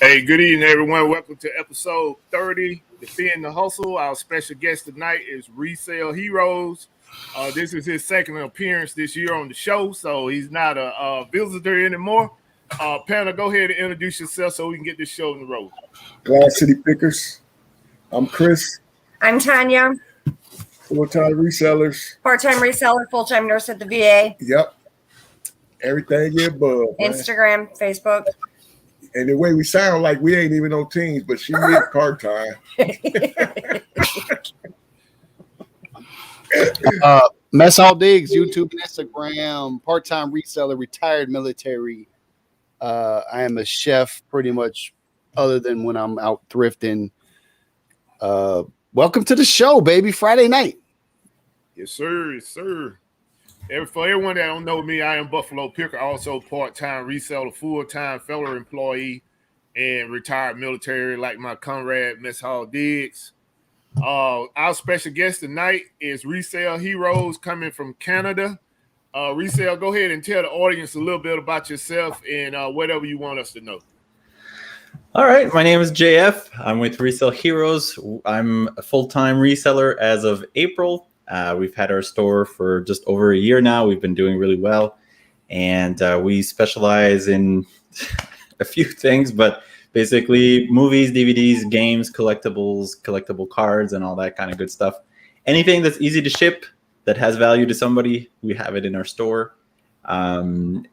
Hey, good evening, everyone. Welcome to episode 30, Defend the Hustle. Our special guest tonight is Resale Heroes. This is his second appearance this year on the show, so he's not a visitor anymore. Panel, go ahead and introduce yourself so we can get this show on the road. Glass City Pickers. I'm Chris. I'm Tanya. Full-time resellers. Part-time reseller, full-time nurse at the VA. Yep. Everything you above. Instagram, Facebook. And the way we sound like we ain't even on teams, but she is part-time. Mess All Digs, YouTube and Instagram, part-time reseller, retired military. I am a chef pretty much other than when I'm out thrifting. Welcome to the show, baby. Friday night. Yes, sir. Yes, sir. For everyone that don't know me, I am Buffalo Picker, also part-time reseller, full-time fellow employee, and retired military like my comrade, Mess Hall Diggs. Our special guest tonight is Resale Heroes coming from Canada. Resale, go ahead and tell the audience a little bit about yourself and whatever you want us to know. All right, my name is JF. I'm with Resale Heroes. I'm a full-time reseller as of April. We've had our store for just over a year now. We've been doing really well, and we specialize in a few things, but basically movies, DVDs, games, collectibles, collectible cards, and all that kind of good stuff. Anything that's easy to ship, that has value to somebody, we have it in our store. And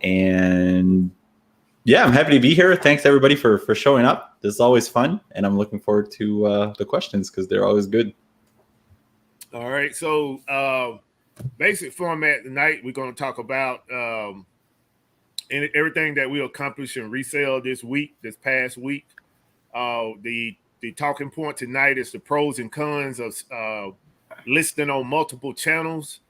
Yeah, I'm happy to be here. Thanks everybody for showing up. This is always fun, and I'm looking forward to the questions because they're always good. All right. So basic format tonight, we're going to talk about everything that we accomplished in resale this past week. The talking point tonight is the pros and cons of listing on multiple channels.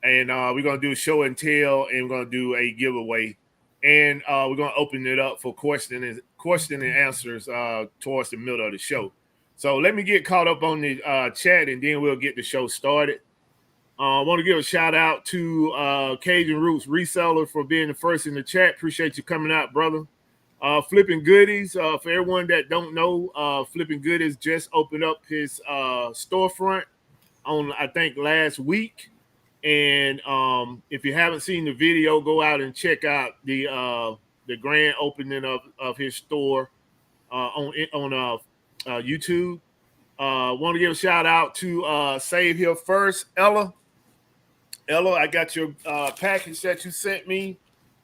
And we're going to do a show and tell, and we're going to do a giveaway. And we're going to open it up for question and answers towards the middle of the show. So let me get caught up on the chat, and then we'll get the show started. I want to give a shout out to Cajun Roots Reseller for being the first in the chat. Appreciate you coming out, brother. Flipping Goodies, for everyone that don't know, Flipping Goodies just opened up his storefront on, I think, last week. And if you haven't seen the video, go out and check out the grand opening of his store on YouTube. Want to give a shout out to Save Here First, Ella. Ella, I got your package that you sent me,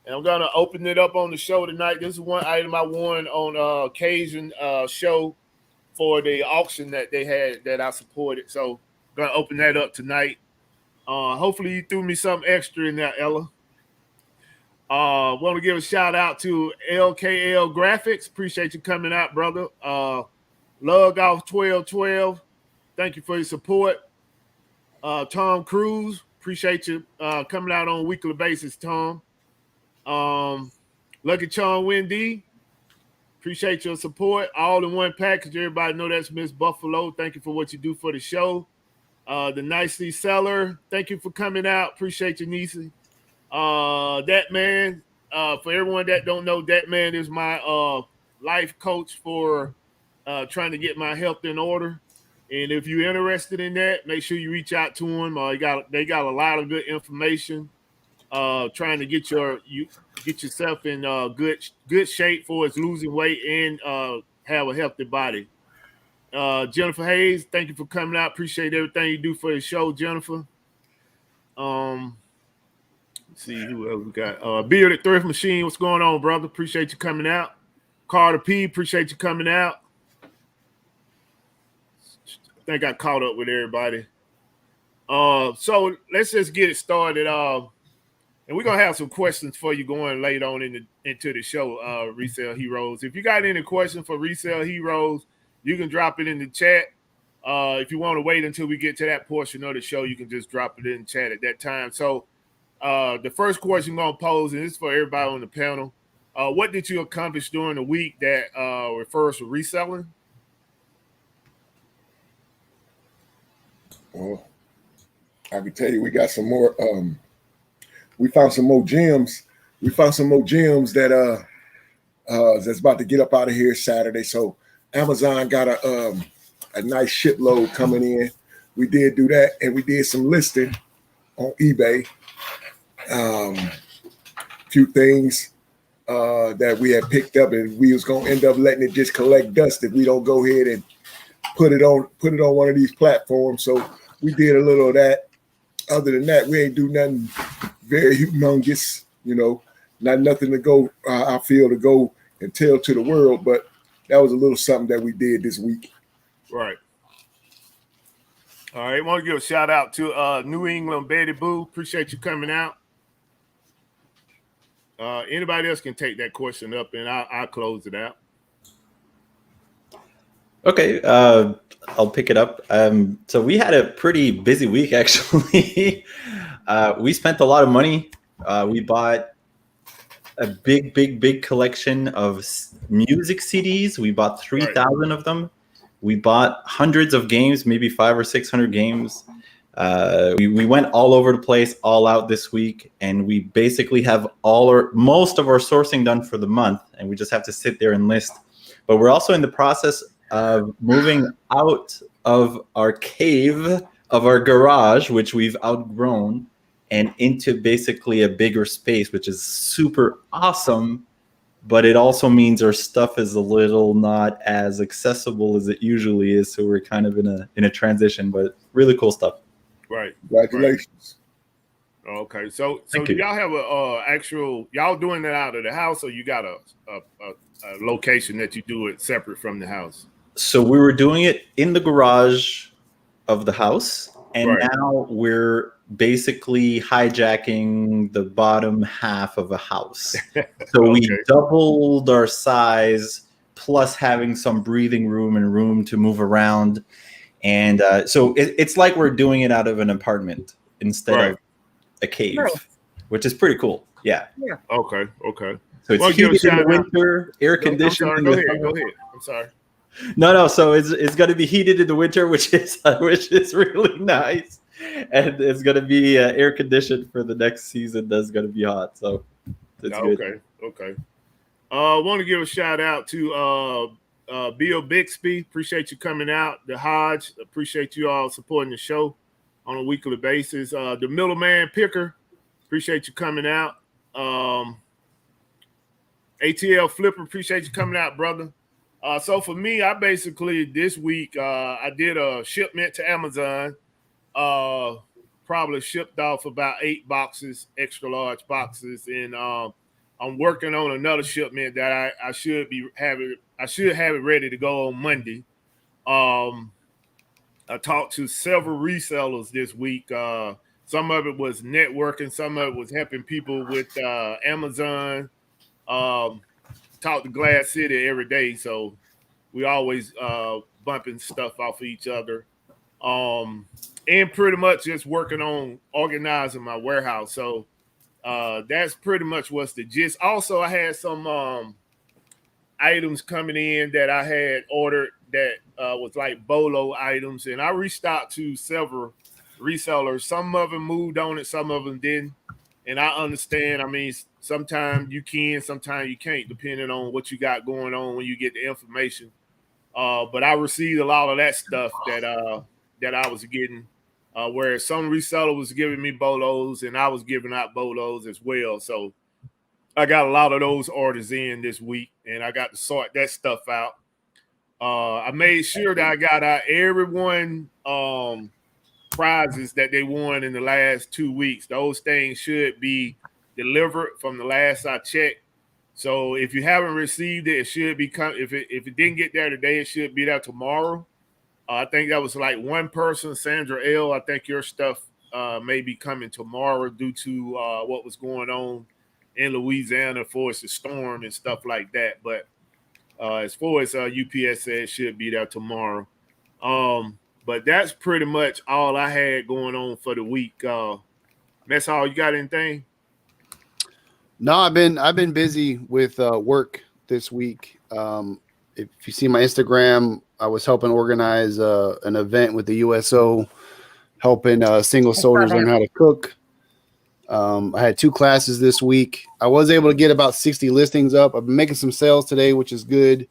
and I'm gonna open it up on the show tonight. This is one item I won on Cajun show for the auction that they had that I supported. So I'm gonna open that up tonight. Hopefully you threw me something extra in there, Ella. Want to give a shout out to LKL Graphics. Appreciate you coming out, brother. Lug Off 1212. Thank you for your support. Tom Cruise. Appreciate you coming out on a weekly basis, Tom. Lucky Charm Wendy. Appreciate your support. All in one package. Everybody know that's Miss Buffalo. Thank you for what you do for the show. The Nicely Seller. Thank you for coming out. Appreciate you, Niecy. That man. For everyone that don't know, that man is my life coach for trying to get my health in order. And if you're interested in that, make sure you reach out to him. They got a lot of good information. Trying to get yourself in good shape for its losing weight and have a healthy body. Jennifer Hayes, thank you for coming out. Appreciate everything you do for the show, Jennifer. Let's see who else we got. Bearded Thrift Machine, what's going on, brother? Appreciate you coming out. Carter P, appreciate you coming out. I think I caught up with everybody. So let's just get it started. And we're gonna have some questions for you going later on into the show, Resale Heroes. If you got any questions for Resale Heroes, you can drop it in the chat. If you want to wait until we get to that portion of the show, you can just drop it in the chat at that time. So the first question I'm gonna pose, and this is for everybody on the panel. What did you accomplish during the week that refers to reselling? Well, I can tell you, we got some more. We found some more gems. We found some more gems that that's about to get up out of here Saturday. So Amazon got a nice shipload coming in. We did do that, and we did some listing on eBay. Few things that we had picked up, and we was gonna end up letting it just collect dust if we don't go ahead and put it on one of these platforms. So we did a little of that. Other than that, we ain't do nothing very humongous, nothing to go, I feel, to go and tell to the world, but that was a little something that we did this week. Right. All right. I want to give a shout out to New England Betty Boo. Appreciate you coming out. Anybody else can take that question up, and I'll close it out. Okay, I'll pick it up. So we had a pretty busy week, actually. We spent a lot of money. We bought a big collection of music CDs. We bought 3,000 of them. We bought hundreds of games, maybe 500 or 600 games. We went all over the place, all out this week, and we basically have most of our sourcing done for the month, and we just have to sit there and list. But we're also in the process of moving out of our cave of our garage, which we've outgrown, and into basically a bigger space, which is super awesome. But it also means our stuff is a little not as accessible as it usually is. So we're kind of in a transition, but really cool stuff. Right. Congratulations. Okay, so Thank do you. y'all have a actual y'all doing it out of the house, or you got a location that you do it separate from the house? So we were doing it in the garage of the house, and Right. now we're basically hijacking the bottom half of a house. So we Okay. doubled our size, plus having some breathing room and room to move around. And so it's like we're doing it out of an apartment instead Right. of a cave, Nice. which is pretty cool. Yeah. Okay. So it's Well, give a heated in the shout out. winter, air I'm conditioned sorry. in Go the ahead. summer. Go ahead. I'm sorry. No. So it's going to be heated in the winter, which is really nice, and it's going to be air conditioned for the next season. That's going to be hot, so it's good. Okay. I want to give a shout out to Bill Bixby. Appreciate you coming out. The Hodge. Appreciate you all supporting the show on a weekly basis. The Middleman Picker. Appreciate you coming out. ATL Flipper. Appreciate you coming out, brother. So for me, I basically this week I did a shipment to Amazon. Probably shipped off about 8 boxes, extra large boxes, and I'm working on another shipment that I should have it ready to go on Monday. I talked to several resellers this week. Some of it was networking, some of it was helping people with Amazon. Talk to Glass City every day, so we always bumping stuff off of each other. And pretty much just working on organizing my warehouse. So that's pretty much what's the gist. Also, I had some items coming in that I had ordered that was like bolo items, and I reached out to several resellers. Some of them moved on it, some of them didn't. And I understand. I mean, sometimes you can, sometimes you can't, depending on what you got going on when you get the information. But I received a lot of that stuff that I was getting, where some reseller was giving me bolos and I was giving out bolos as well. So I got a lot of those orders in this week, and I got to sort that stuff out. I made sure that I got out everyone prizes that they won in the last 2 weeks. Those things should be delivered from the last I checked. So if you haven't received it, it should be if it didn't get there today, it should be there tomorrow. I think that was like one person, Sandra L. I think your stuff may be coming tomorrow due to what was going on in Louisiana for it's a storm and stuff like that. But as far as UPS said, it should be there tomorrow. But that's pretty much all I had going on for the week. That's all. You got anything? No, I've been busy with work this week. If you see my Instagram, I was helping organize an event with the USO, helping single soldiers learn how to cook. I had 2 classes this week. I was able to get about 60 listings up. I've been making some sales today, which is good.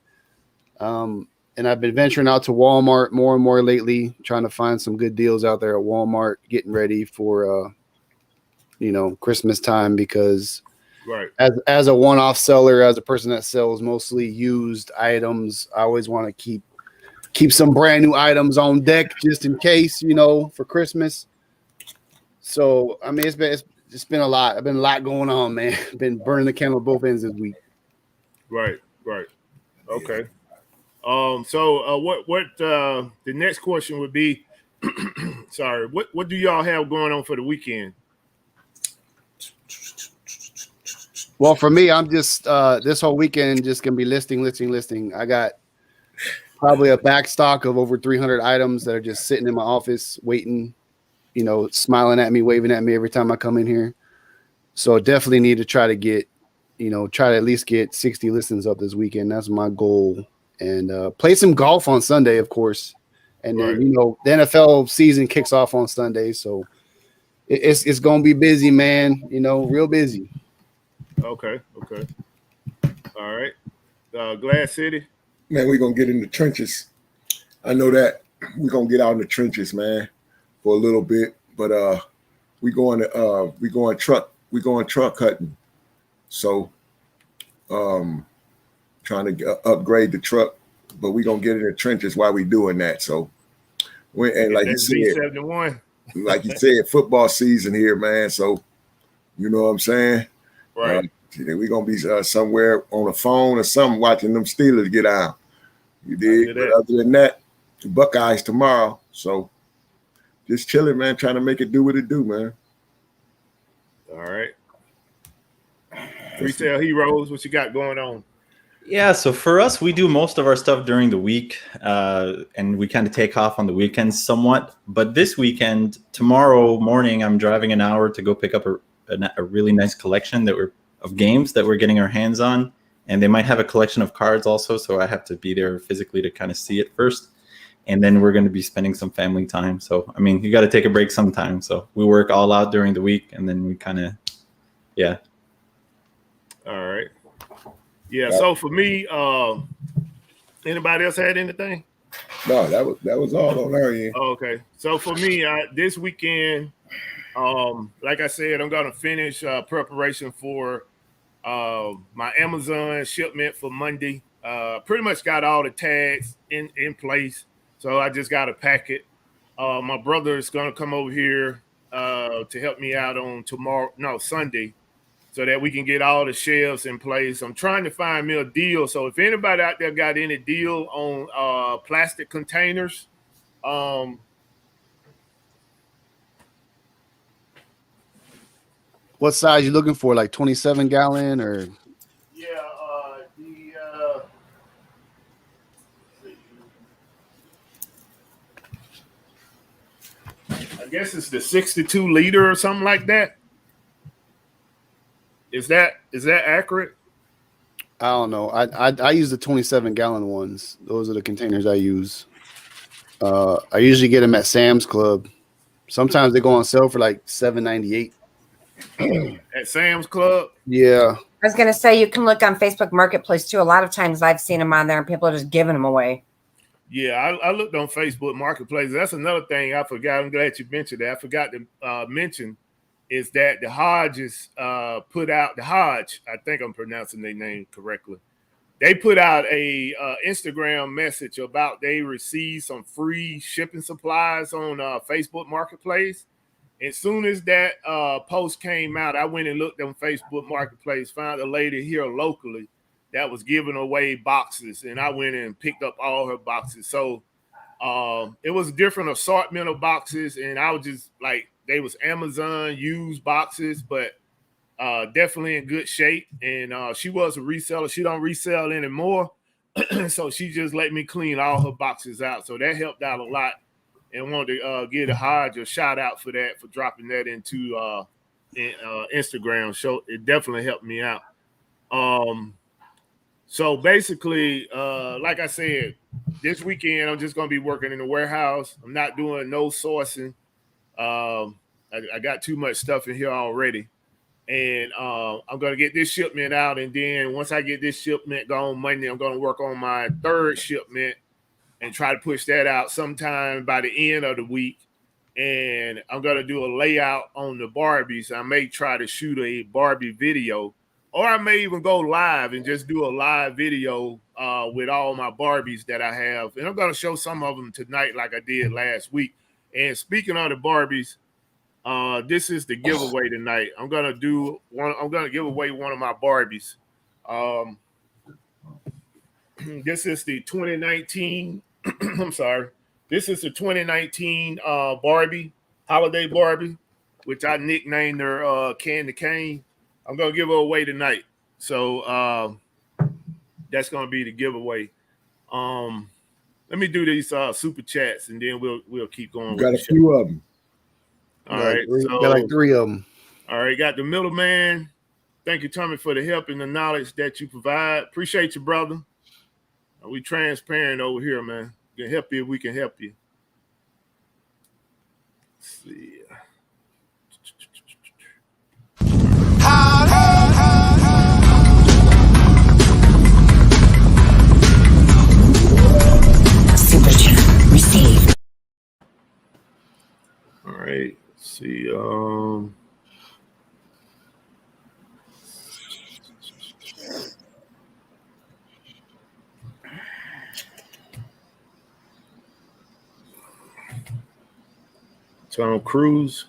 And I've been venturing out to Walmart more and more lately, trying to find some good deals out there at Walmart, getting ready for Christmas time, because Right. as a one-off seller, as a person that sells mostly used items, I always want to keep some brand new items on deck just in case, for Christmas. So I mean, it's been a lot. I've been a lot going on, man. Been burning the candle at both ends this week. Right. Okay. So what the next question would be? Sorry. What do y'all have going on for the weekend? Well, for me, I'm just this whole weekend just gonna be listing. I got probably a back stock of over 300 items that are just sitting in my office waiting, smiling at me, waving at me every time I come in here. So definitely need to try to at least get 60 listings up this weekend. That's my goal. And play some golf on Sunday, of course. And then, the NFL season kicks off on Sunday. So it's going to be busy, man, real busy. Okay. All right. Glass City. Man, we're gonna get in the trenches. I know that we're gonna get out in the trenches, man, for a little bit. But we going truck cutting. So trying to upgrade the truck, but we're gonna get in the trenches while we doing that. So like you said, B-71. like you said, football season here, man. So you know what I'm saying? Right. We're gonna be somewhere on the phone or something watching them Steelers get out. You hear did, but that. other than that, the Buckeyes tomorrow. So just chilling, man, trying to make it do what it do, man. All right. Retail Heroes, what you got going on? Yeah, so for us, we do most of our stuff during the week, and we kind of take off on the weekends somewhat. But this weekend, tomorrow morning, I'm driving an hour to go pick up a really nice collection of games that we're getting our hands on, and they might have a collection of cards also. So I have to be there physically to kind of see it first, and then we're going to be spending some family time. So I mean, you got to take a break sometime. So we work all out during the week, and then we kind of, yeah. All right. Yeah. So for me, anybody else had anything? No, that was all on our end. Okay. So for me, this weekend, like I said, I'm gonna finish preparation for my Amazon shipment for Monday. Pretty much got all the tags in place, so I just got to pack it. My brother is gonna come over here to help me out on Sunday, so that we can get all the shelves in place. I'm trying to find me a deal. So if anybody out there got any deal on plastic containers, What size you looking for? Like 27 gallon or? yeah, I guess it's the 62 liter or something like that. Is that accurate? I don't know. I use the 27 gallon ones. Those are the containers I use. I usually get them at Sam's Club. Sometimes they go on sale for like $7.98. At Sam's Club? Yeah. I was going to say you can look on Facebook Marketplace too. A lot of times I've seen them on there and people are just giving them away. Yeah, I looked on Facebook Marketplace. That's another thing I forgot. I'm glad you mentioned that. I forgot to mention is that the Hodges put out the Hodge. I think I'm pronouncing their name correctly. They put out a Instagram message about they received some free shipping supplies on Facebook Marketplace. As soon as that post came out, I went and looked on Facebook Marketplace, found a lady here locally that was giving away boxes, and I went and picked up all her boxes. So it was a different assortment of boxes, and I was just like, they was Amazon used boxes, but definitely in good shape. And she was a reseller. She don't resell anymore, so she just let me clean all her boxes out. So that helped out a lot. And wanted to give the Hodge a shout out for that, for dropping that into Instagram. So it definitely helped me out. So basically, like I said, this weekend I'm just gonna be working in the warehouse. I'm not doing no sourcing. I got too much stuff in here already, and I'm gonna get this shipment out. And then once I get this shipment gone Monday, I'm gonna work on my third shipment and try to push that out sometime by the end of the week. And I'm gonna do a layout on the Barbies. I may try to shoot a Barbie video, or I may even go live and just do a live video with all my Barbies that I have. And I'm gonna show some of them tonight, like I did last week. And speaking of the Barbies, this is the giveaway tonight. I'm gonna give away one of my Barbies. This is the 2019. I'm sorry. This is the 2019 Barbie, holiday Barbie, which I nicknamed her Candy Cane. I'm gonna give her away tonight. So that's gonna be the giveaway. Let me do these super chats, and then we'll keep going. Got a few of them. All right. So got like 3 of them. All right, got the middleman. Thank you, Tommy, for the help and the knowledge that you provide. Appreciate you, brother. We transparent over here, man. We can help you if we can help you. Let's see. Super chat received. All right. Let's see. Tom Cruise.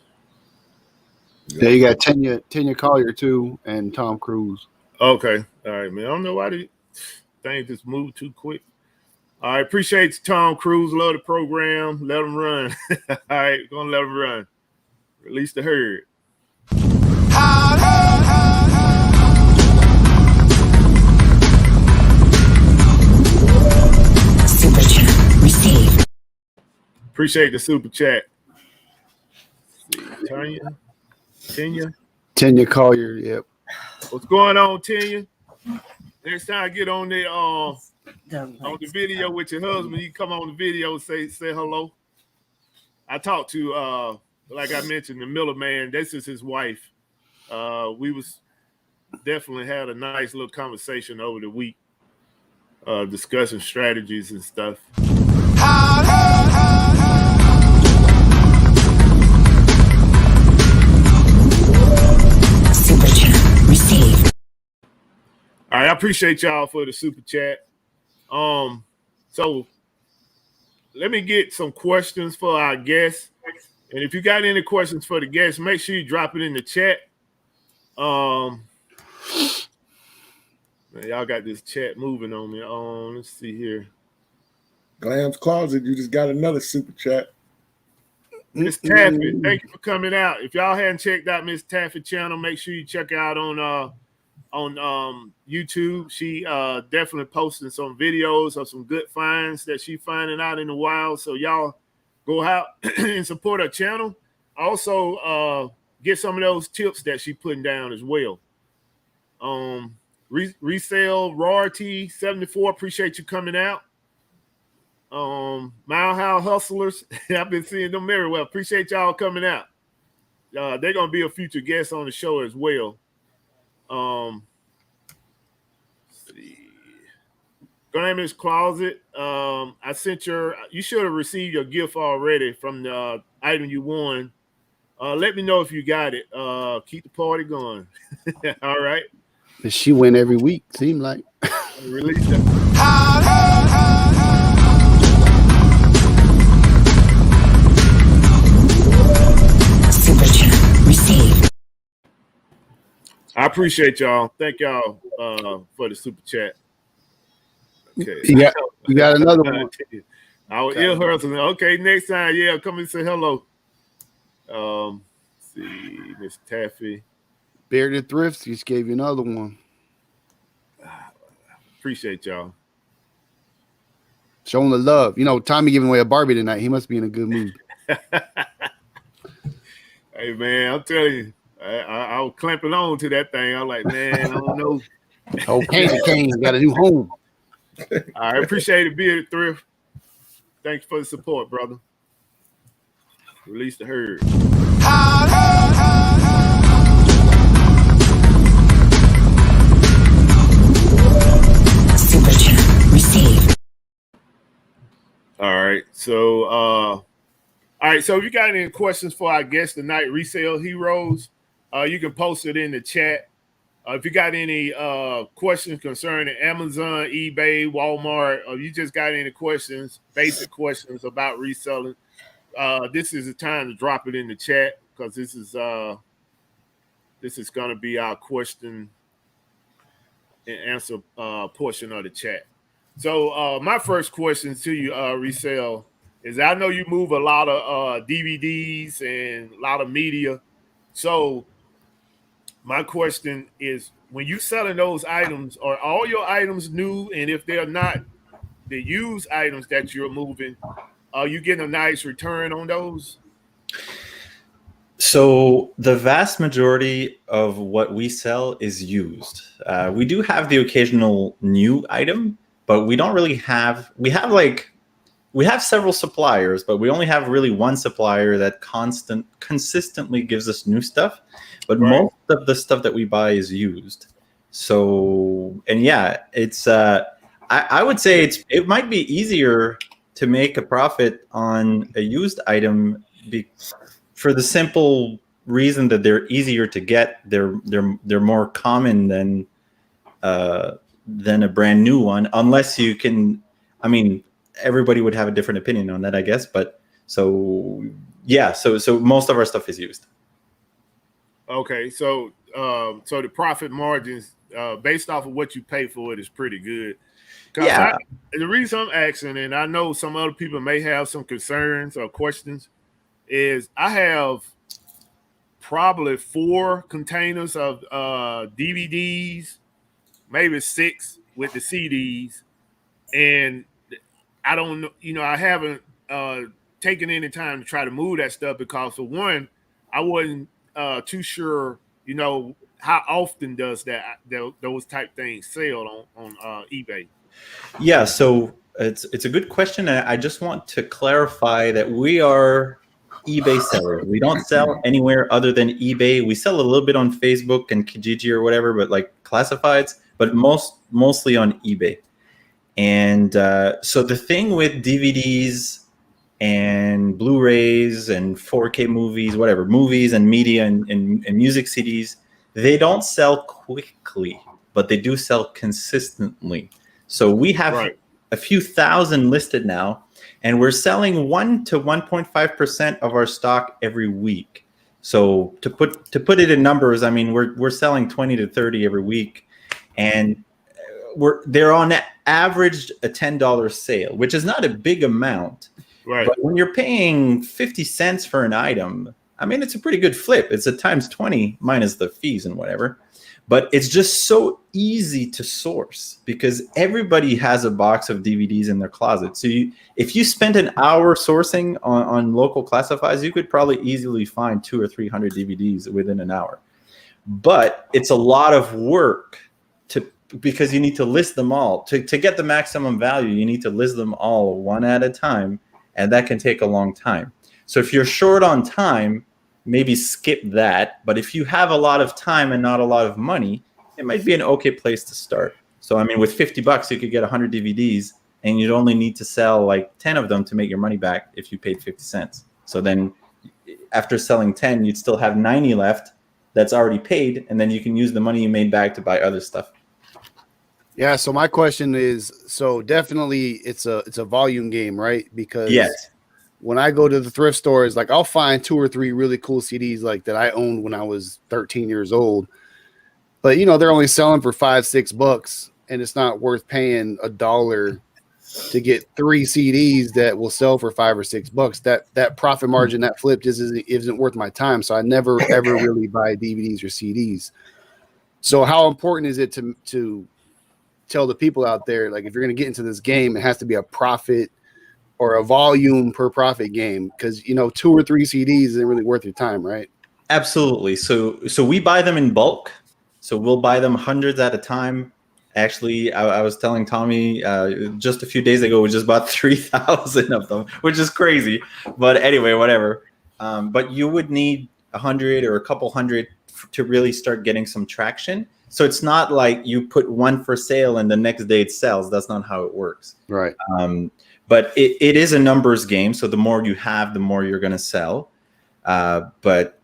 Yeah, you got Tanya Collier too, and Tom Cruise. Okay. All right, man. I don't know why the thing just moved too quick. All right. Appreciate you, Tom Cruise. Love the program. Let him run. All right. Gonna let him run. Release the herd. Super chat received. Appreciate the super chat. Let's see, Tanya Collier, yep. What's going on, Tanya? Next time I get on the video with your husband, you come on the video, say hello. I talked to like I mentioned, the Miller man. This is his wife. We was definitely had a nice little conversation over the week, discussing strategies and stuff. Super chat received. All right, I appreciate y'all for the super chat. So let me get some questions for our guests. And if you got any questions for the guests, make sure you drop it in the chat. Man, y'all got this chat moving on me. Let's see here. Glam's Closet, you just got another super chat. Miss Taffy, thank you for coming out. If y'all hadn't checked out Miss Taffy channel, make sure you check her out on YouTube. She definitely posting some videos of some good finds that she finding out in the wild. So y'all go out and support her channel. Also, get some of those tips that she putting down as well. Resale Royalty 74, appreciate you coming out. Mile High Hustlers, I've been seeing them very well. Appreciate y'all coming out. They're gonna be a future guest on the show as well. Let's see. Glamorous Closet. I sent you should have received your gift already from the item you won. Let me know if you got it. Keep the party going. All right. She win every week, seem like. Release that. Super chat received. I appreciate y'all. Thank y'all for the super chat. Okay. You got another one. Our ear hustling. Okay, next time, yeah, come and say hello. Let's see, Miss Taffy. Bearded Thrifts just gave you another one. Appreciate y'all. Showing the love. You know, Tommy giving away a Barbie tonight. He must be in a good mood. Hey, man, I'm telling you, I was clamping on to that thing. I was like, man, I don't know. Oh, Candy Cane got a new home. I appreciate it, Bearded Thrift. Thanks for the support, brother. Release the herd. Super chat received. All right. So if you got any questions for our guest tonight, Resale Heroes, you can post it in the chat. If you got any questions concerning Amazon, eBay, Walmart, or you just got any questions, basic questions about reselling, this is the time to drop it in the chat, because this is going to be our question and answer portion of the chat. So my first question to you, Resale, is I know you move a lot of DVDs and a lot of media. So my question is, when you selling those items, are all your items new? And if they're not the used items that you're moving, are you getting a nice return on those? So the vast majority of what we sell is used. We do have the occasional new item, but we don't really have. We have several suppliers, but we only have really one supplier that consistently gives us new stuff. But Right. most of the stuff that we buy is used. So, and yeah, it's. I would say it might be easier to make a profit on a used item for the simple reason that they're easier to get. They're more common than a brand new one, unless you can. I mean, everybody would have a different opinion on that, I guess. But so Yeah, so most of our stuff is used. Okay, so so the profit margins based off of what you pay for it is pretty good. Yeah. The reason I'm asking, and I know some other people may have some concerns or questions, is I have probably 4 containers of DVDs, maybe 6 with the CDs, and I don't know, I haven't taken any time to try to move that stuff because for one, I wasn't too sure, how often does those type things sell on eBay? Yeah, so it's a good question. And I just want to clarify that we are eBay sellers. We don't sell anywhere other than eBay. We sell a little bit on Facebook and Kijiji or whatever, but like classifieds, but mostly on eBay. And so the thing with DVDs and Blu-rays and 4K movies, whatever, movies and media and music CDs, they don't sell quickly, but they do sell consistently. So we have a few thousand listed now, and we're selling 1 to 1.5% of our stock every week. So to put it in numbers, I mean, we're selling 20 to 30 every week, and they're on average a $10 sale, which is not a big amount. Right. But when you're paying 50 cents for an item, I mean, it's a pretty good flip. It's a times 20 minus the fees and whatever. But it's just so easy to source because everybody has a box of DVDs in their closet. So if you spent an hour sourcing on local classifieds, you could probably easily find 200 or 300 DVDs within an hour. But it's a lot of work because you need to list them all. To get the maximum value, you need to list them all one at a time, and that can take a long time. So if you're short on time, maybe skip that. But if you have a lot of time and not a lot of money, it might be an okay place to start. So, I mean, with $50, you could get 100 DVDs, and you'd only need to sell like 10 of them to make your money back if you paid 50 cents. So then after selling 10, you'd still have 90 left that's already paid, and then you can use the money you made back to buy other stuff. Yeah, so my question is, so definitely it's a volume game, right? Because yes, when I go to the thrift stores, like I'll find 2 or 3 really cool CDs like that I owned when I was 13 years old. But they're only selling for $5-6, and it's not worth paying $1 to get 3 CDs that will sell for $5 or $6. That profit margin, that flip just isn't worth my time. So I never ever really buy DVDs or CDs. So how important is it to tell the people out there, like, if you're going to get into this game, it has to be a profit or a volume per profit game, because 2 or 3 CDs isn't really worth your time, right? absolutely. So we buy them in bulk. So we'll buy them hundreds at a time. Actually, I was telling Tommy just a few days ago, we just bought 3,000 of them, which is crazy. But anyway, whatever. But you would need 100 or a couple hundred to really start getting some traction. So it's not like you put one for sale and the next day it sells. That's not how it works. Right. But it is a numbers game. So the more you have, the more you're going to sell. But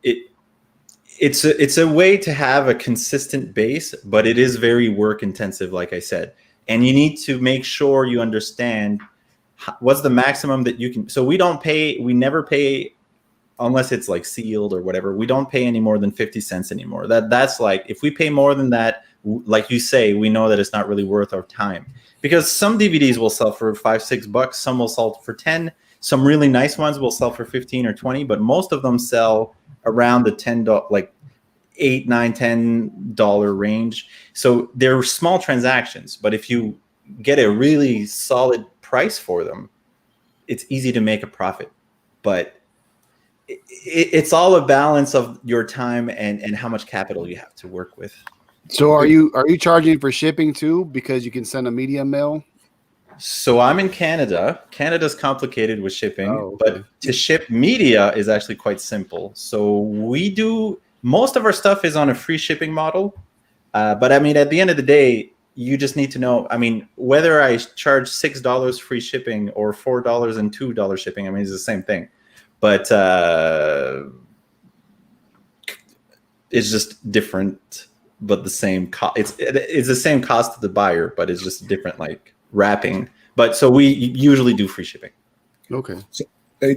it's a way to have a consistent base, but it is very work intensive, like I said. And you need to make sure you understand what's the maximum that you can. So we never pay unless it's like sealed or whatever. We don't pay any more than 50 cents anymore. That's like, if we pay more than that, like you say, we know that it's not really worth our time, because some DVDs will sell for $5-6, some will sell for 10, some really nice ones will sell for 15 or 20, but most of them sell around the $10, like $8, $9, $10 range. So they're small transactions, but if you get a really solid price for them, it's easy to make a profit. But it's all a balance of your time and how much capital you have to work with. So are you charging for shipping too, because you can send a media mail? So I'm in Canada. Canada's complicated with shipping, okay. But to ship media is actually quite simple. So most of our stuff is on a free shipping model. But I mean, at the end of the day, you just need to know, I mean, whether I charge $6 free shipping or $4 and $2 shipping, I mean, it's the same thing. But it's just different, but the same cost. It's the same cost to the buyer, but it's just different, like wrapping. But so we usually do free shipping. Okay.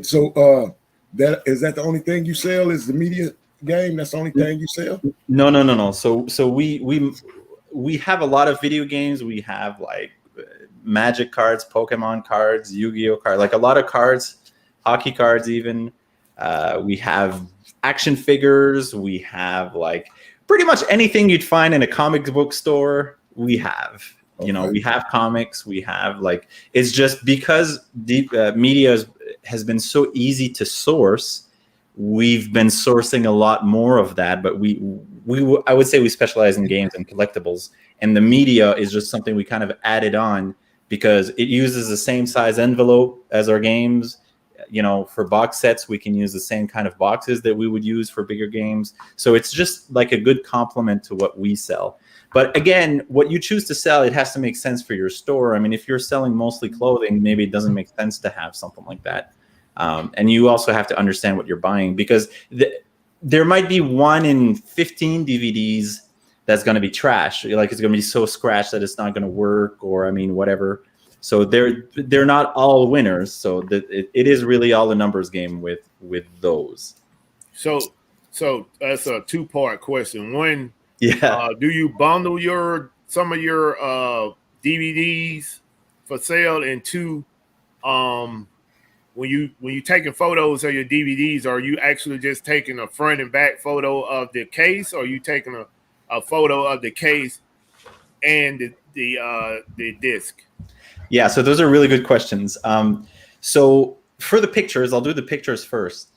So That is that the only thing you sell? Is the media game? That's the only thing you sell? No. So we have a lot of video games. We have like Magic cards, Pokemon cards, Yu-Gi-Oh cards, like a lot of cards, hockey cards even. We have action figures. We have like pretty much anything you'd find in a comic book store. We have. You know, we have comics. We have like it's just because the media has been so easy to source. We've been sourcing a lot more of that, but I would say we specialize in games and collectibles, and the media is just something we kind of added on because it uses the same size envelope as our games. You know, for box sets, we can use the same kind of boxes that we would use for bigger games. So it's just like a good complement to what we sell. But again, what you choose to sell, it has to make sense for your store. I mean, if you're selling mostly clothing, maybe it doesn't make sense to have something like that. And you also have to understand what you're buying because there might be 1 in 15 DVDs that's going to be trash. Like it's going to be so scratched that it's not going to work, or I mean, whatever. So they're not all winners. So it is really all a numbers game with those. So that's a 2-part question. One, yeah, do you bundle some of your DVDs for sale? And 2, when you taking photos of your DVDs, are you actually just taking a front and back photo of the case, or are you taking a photo of the case and the disc? Yeah, so those are really good questions. So for the pictures, I'll do the pictures first.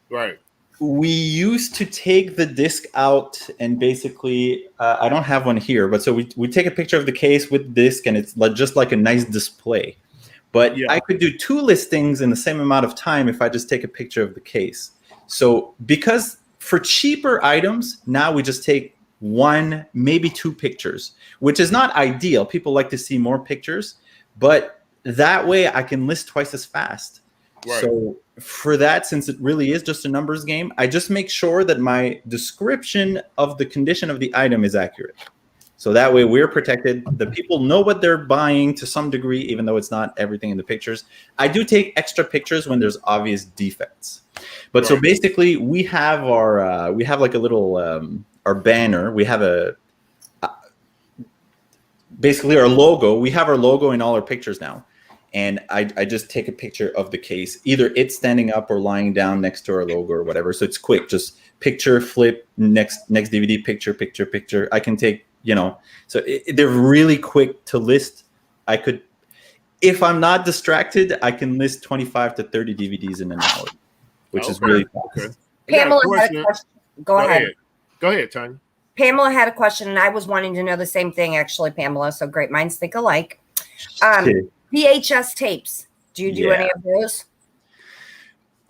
Right. We used to take the disc out and basically, I don't have one here, but so we take a picture of the case with disc and it's just like a nice display. But I could do 2 listings in the same amount of time if I just take a picture of the case. So because for cheaper items, now we just take 1, maybe 2 pictures, which is not ideal. People like to see more pictures, but that way I can list twice as fast. Right. So for that, since it really is just a numbers game, I just make sure that my description of the condition of the item is accurate. So that way we're protected. The people know what they're buying to some degree, even though it's not everything in the pictures. I do take extra pictures when there's obvious defects. But so basically we have we have like a little, our banner. We have basically our logo. We have our logo in all our pictures now. And I just take a picture of the case, either it's standing up or lying down next to our logo or whatever. So it's quick, just picture, flip, next DVD, picture. I can take, so they're really quick to list. I could, if I'm not distracted, I can list 25 to 30 DVDs in an hour, which is really fast. Okay. Pamela had a question. Go ahead. Go ahead, Tanya. Pamela had a question, and I was wanting to know the same thing, actually, Pamela. So great minds think alike. VHS tapes. Do you do any of those?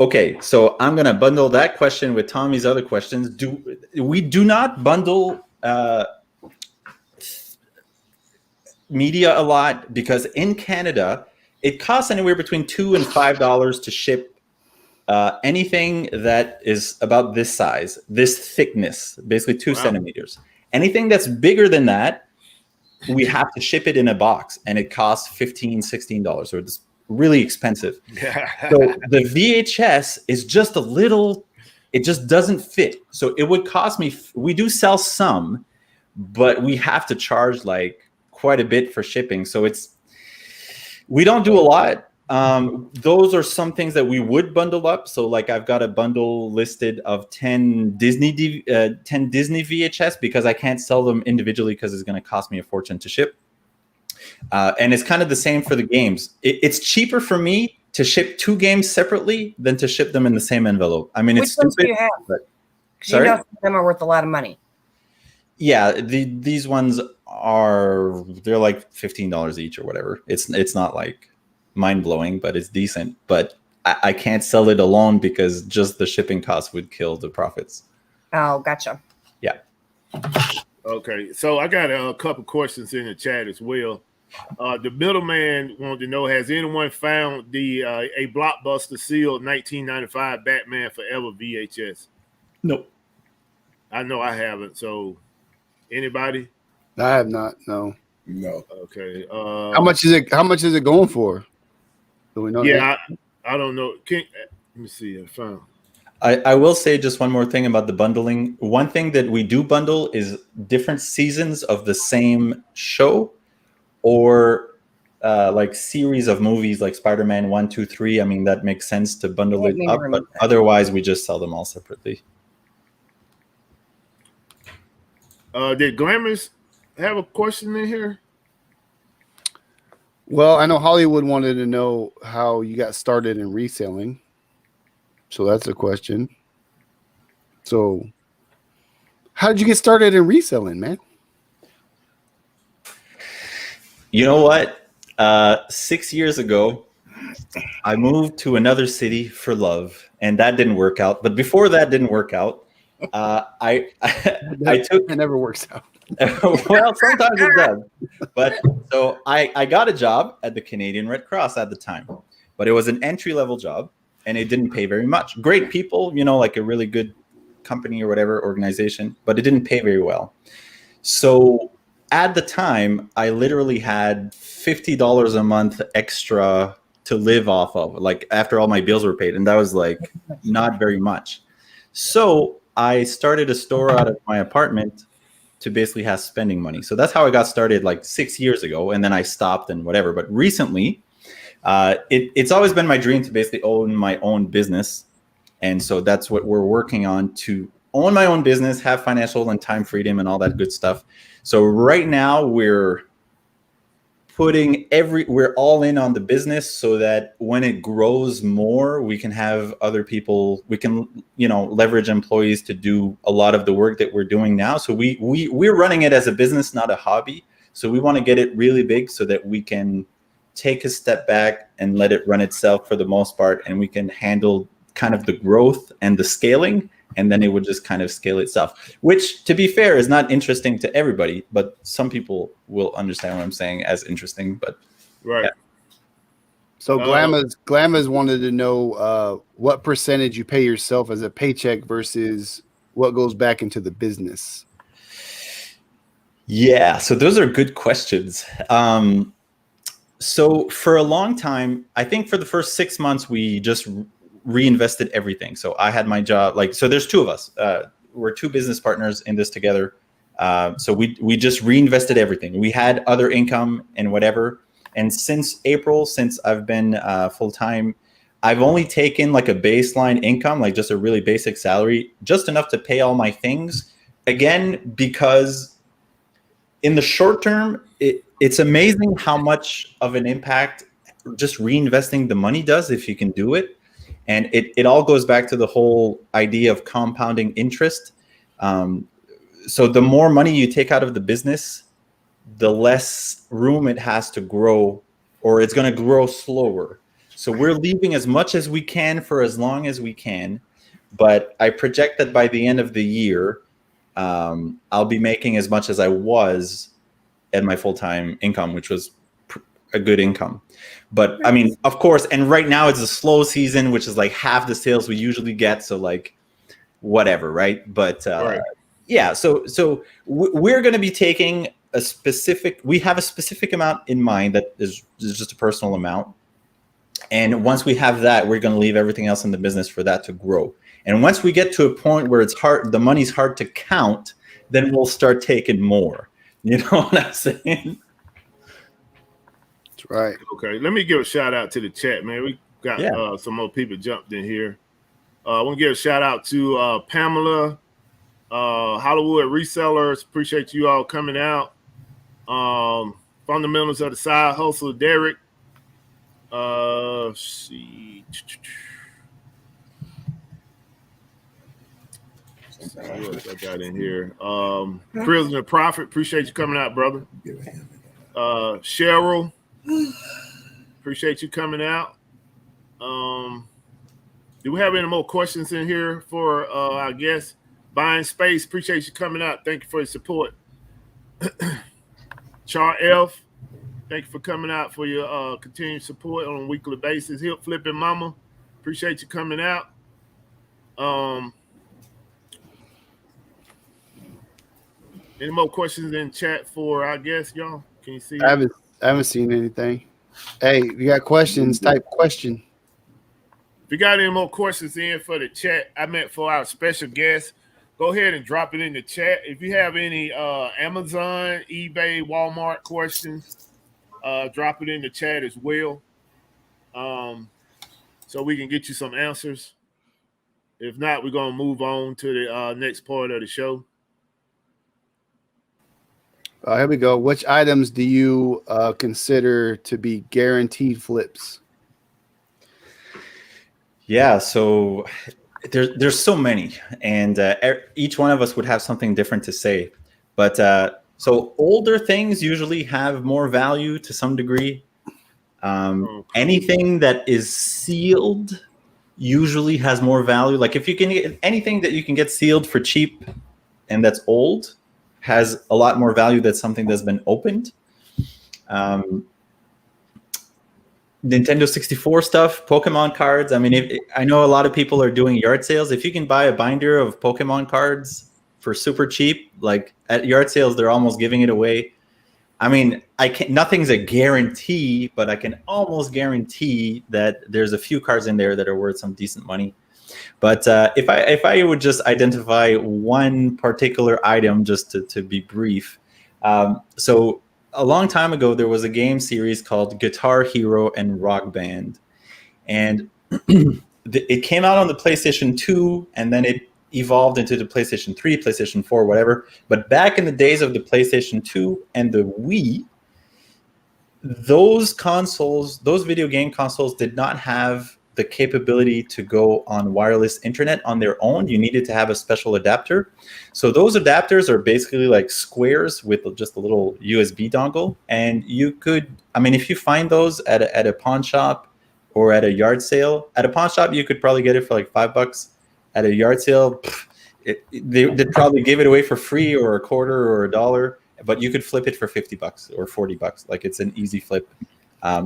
Okay, so I'm going to bundle that question with Tommy's other questions. We do not bundle media a lot because in Canada, it costs anywhere between $2 and $5 to ship anything that is about this size, this thickness, basically 2 centimeters. Anything that's bigger than that, we have to ship it in a box, and it costs $15, $16. So it's really expensive. So the VHS is just a little, it just doesn't fit. So it would cost me, we do sell some, but we have to charge like quite a bit for shipping. So we don't do a lot. Those are some things that we would bundle up. So like I've got a bundle listed of 10 Disney VHS because I can't sell them individually because it's going to cost me a fortune to ship. And it's kind of the same for the games. It's cheaper for me to ship 2 games separately than to ship them in the same envelope. I mean, it's stupid. Which ones do you have? But, sorry? Some of them are worth a lot of money. Yeah, these ones they're like $15 each or whatever. It's not like mind-blowing, but it's decent. But I can't sell it alone because just the shipping costs would kill the profits. Oh, gotcha. Yeah. Okay, so I got a couple questions in the chat as well. The middleman wanted to know, has anyone found a Blockbuster sealed 1995 Batman Forever VHS? Nope. I know I haven't. So anybody? I have not. No. Okay. How much is it going for? Do we know? Yeah, I don't know. Let me see. I found. I will say just one more thing about the bundling. One thing that we do bundle is different seasons of the same show, or like series of movies like Spider-Man 1, 2, 3. I mean, that makes sense to bundle it up, but otherwise we just sell them all separately. Did Glamours have a question in here? Well, I know Hollywood wanted to know how you got started in reselling. So that's a question. So how did you get started in reselling, man? You know what? 6 years ago, I moved to another city for love, and that didn't work out. But before that didn't work out, I took. It never works out. Well, sometimes it does. But so I got a job at the Canadian Red Cross at the time, but it was an entry-level job, and it didn't pay very much. Great people, like a really good company or whatever organization, but it didn't pay very well. So at the time, I literally had $50 a month extra to live off of, like after all my bills were paid, and that was like not very much. So I started a store out of my apartment to basically have spending money. So that's how I got started like 6 years ago, and then I stopped and whatever. But recently, it's always been my dream to basically own my own business, and so that's what we're working on, to own my own business, have financial and time freedom and all that good stuff. So right now we're all in on the business, so that when it grows more, we can have other people, we can, leverage employees to do a lot of the work that we're doing now. So we're running it as a business, not a hobby. So we want to get it really big so that we can take a step back and let it run itself for the most part, and we can handle kind of the growth and the scaling, and then it would just kind of scale itself, which, to be fair, is not interesting to everybody, but some people will understand what I'm saying as interesting. But right. Yeah. So Glamas wanted to know what percentage you pay yourself as a paycheck versus what goes back into the business. Yeah, so those are good questions. So for a long time, I think for the first 6 months, we just reinvested everything. So I had my job, so there's two of us. We're two business partners in this together. So we just reinvested everything. We had other income and whatever. And since April, since I've been full-time, I've only taken like a baseline income, like just a really basic salary, just enough to pay all my things. Again, because in the short term, it's amazing how much of an impact just reinvesting the money does if you can do it. And it all goes back to the whole idea of compounding interest. So the more money you take out of the business, the less room it has to grow, or it's going to grow slower. So we're leaving as much as we can for as long as we can. But I project that by the end of the year, I'll be making as much as I was at my full-time income, which was a good income. But I mean, of course, and right now it's a slow season, which is like half the sales we usually get. So like whatever, right? But Right. yeah, so we're going to be taking we have a specific amount in mind that is just a personal amount. And once we have that, we're going to leave everything else in the business for that to grow. And once we get to a point where it's hard, the money's hard to count, then we'll start taking more. You know what I'm saying? That's right. Okay, let me give a shout out to the chat, man. We got some more people jumped in here. I want to give a shout out to Pamela, Hollywood Resellers. Appreciate you all coming out. Fundamentals of the Side Hustle, Derek. See. What else I got in here? Prisoner Prophet. Appreciate you coming out, brother. Cheryl. Appreciate you coming out. Do we have any more questions in here for our guest? Buying Space, appreciate you coming out. Thank you for your support. Char F, thank you for coming out, for your continued support on a weekly basis. Hip Flipping Mama, appreciate you coming out. Any more questions in chat for our guest, y'all? Can you see? I haven't seen anything. Hey, if you got questions, type question. you got any more questions in for the chat, I meant for our special guest, go ahead and drop it in the chat. If you have any Amazon, eBay, Walmart questions, drop it in the chat as well, so we can get you some answers. If not, we're going to move on to the next part of the show. Here we go. Which items do you consider to be guaranteed flips? Yeah, so there's so many, and each one of us would have something different to say. But so older things usually have more value to some degree. Anything that is sealed usually has more value. Like if you can get anything that you can get sealed for cheap and that's old, has a lot more value than something that's been opened. Nintendo 64 stuff, Pokemon cards. I mean, I know a lot of people are doing yard sales. If you can buy a binder of Pokemon cards for super cheap, like at yard sales, they're almost giving it away. I mean, nothing's a guarantee, but I can almost guarantee that there's a few cards in there that are worth some decent money. But if I would just identify one particular item, just to be brief, so a long time ago, there was a game series called Guitar Hero and Rock Band. And it came out on the PlayStation 2, and then it evolved into the PlayStation 3, PlayStation 4, whatever. But back in the days of the PlayStation 2 and the Wii, those video game consoles did not have the capability to go on wireless internet on their own. You needed to have a special adapter. So those adapters are basically like squares with just a little USB dongle. And you could, I mean, if you find those at a pawn shop or at a yard sale, at a pawn shop, you could probably get it for like $5. At a yard sale, they'd probably give it away for free or a quarter or $1, but you could flip it for $50 or $40. Like it's an easy flip.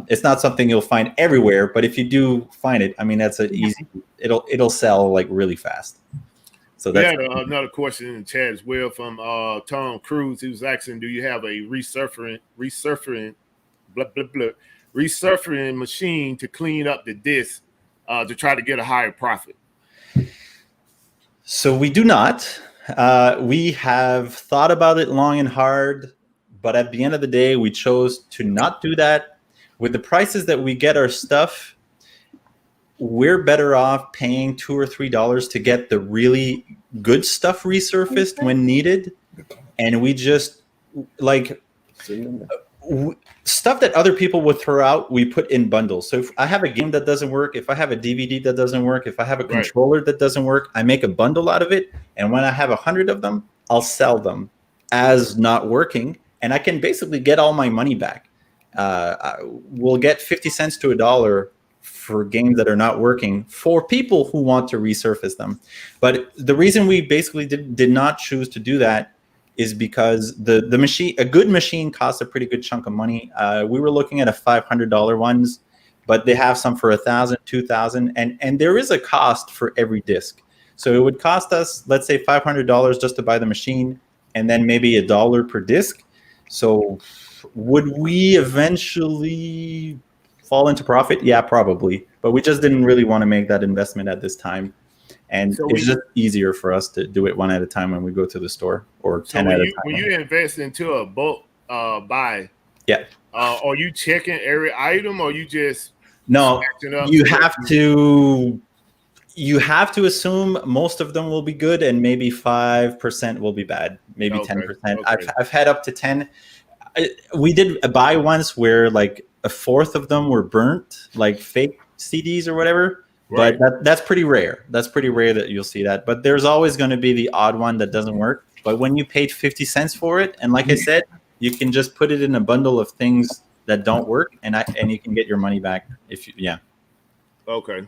It's not something you'll find everywhere, but if you do find it, I mean, that's an easy. It'll sell like really fast. So that's another question in the chat as well from Tom Cruise. He was asking, "Do you have a resurfacing machine to clean up the disc to try to get a higher profit?" So we do not. We have thought about it long and hard, but at the end of the day, we chose to not do that. With the prices that we get our stuff, we're better off paying $2 or $3 to get the really good stuff resurfaced when needed. And we just like stuff that other people would throw out, we put in bundles. So if I have a game that doesn't work, if I have a DVD that doesn't work, if I have a controller that doesn't work, I make a bundle out of it. And when I have 100 of them, I'll sell them as not working. And I can basically get all my money back. We'll get 50 cents to $1 for games that are not working for people who want to resurface them. But the reason we basically did not choose to do that is because the machine, a good machine, costs a pretty good chunk of money. We were looking at a $500 ones, but they have some for $1,000, $2,000, and there is a cost for every disc. So it would cost us, let's say, $500 just to buy the machine, and then maybe $1 per disc. So would we eventually fall into profit? Yeah, probably. But we just didn't really want to make that investment at this time. And so it's just easier for us to do it one at a time when we go to the store, or 10 at a time. When you invest into a bulk buy, are you checking every item, or you just you have to assume most of them will be good and maybe 5% will be bad, maybe 10%. Okay. I've had up to 10. We did a buy once where like a fourth of them were burnt, like fake CDs or whatever. Right. But that's pretty rare. That's pretty rare that you'll see that. But there's always going to be the odd one that doesn't work. But when you paid 50 cents for it, and like I said, you can just put it in a bundle of things that don't work, and you can get your money back if you. Okay.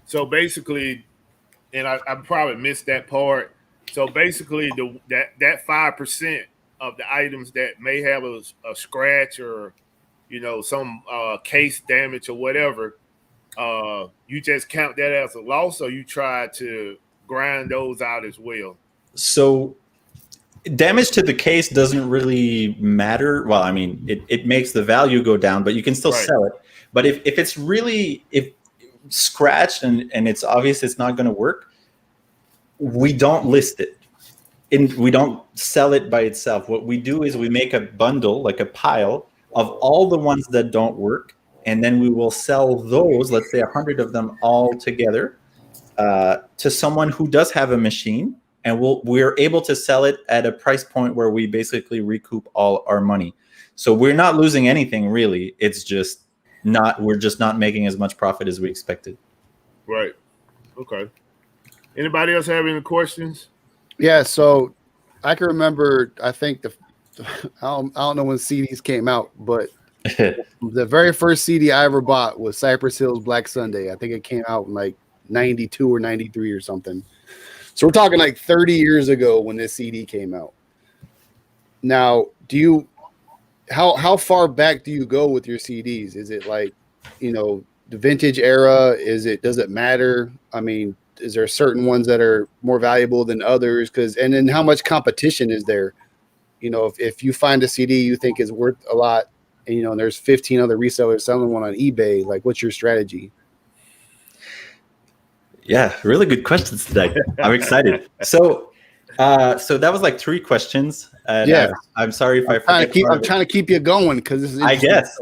So basically, and I probably missed that part. So basically, that 5% of the items that may have a scratch or some case damage or whatever, you just count that as a loss, or you try to grind those out as well? So damage to the case doesn't really matter. Well, I mean, it makes the value go down, but you can still sell it. But if it's really scratched and it's obvious it's not going to work, we don't list it. We don't sell it by itself. What we do is we make a bundle, like a pile of all the ones that don't work, and then we will sell those, let's say 100 of them all together, to someone who does have a machine, and we're able to sell it at a price point where we basically recoup all our money. So we're not losing anything really. It's just we're just not making as much profit as we expected. Right. Okay. Anybody else have any questions? Yeah, so I can remember, I think I don't know when CDs came out, but the very first CD I ever bought was Cypress Hill's Black Sunday. I think it came out in like 92 or 93 or something. So we're talking like 30 years ago when this CD came out. Now, how far back do you go with your CDs? Is it like, the vintage era? Does it matter? I mean, is there certain ones that are more valuable than others? And then how much competition is there? If you find a CD you think is worth a lot, and there's 15 other resellers selling one on eBay, like what's your strategy? Yeah, really good questions today. I'm excited. So that was like 3 questions. And yeah, I'm sorry if I forget. I'm trying to keep you going because this is I guess.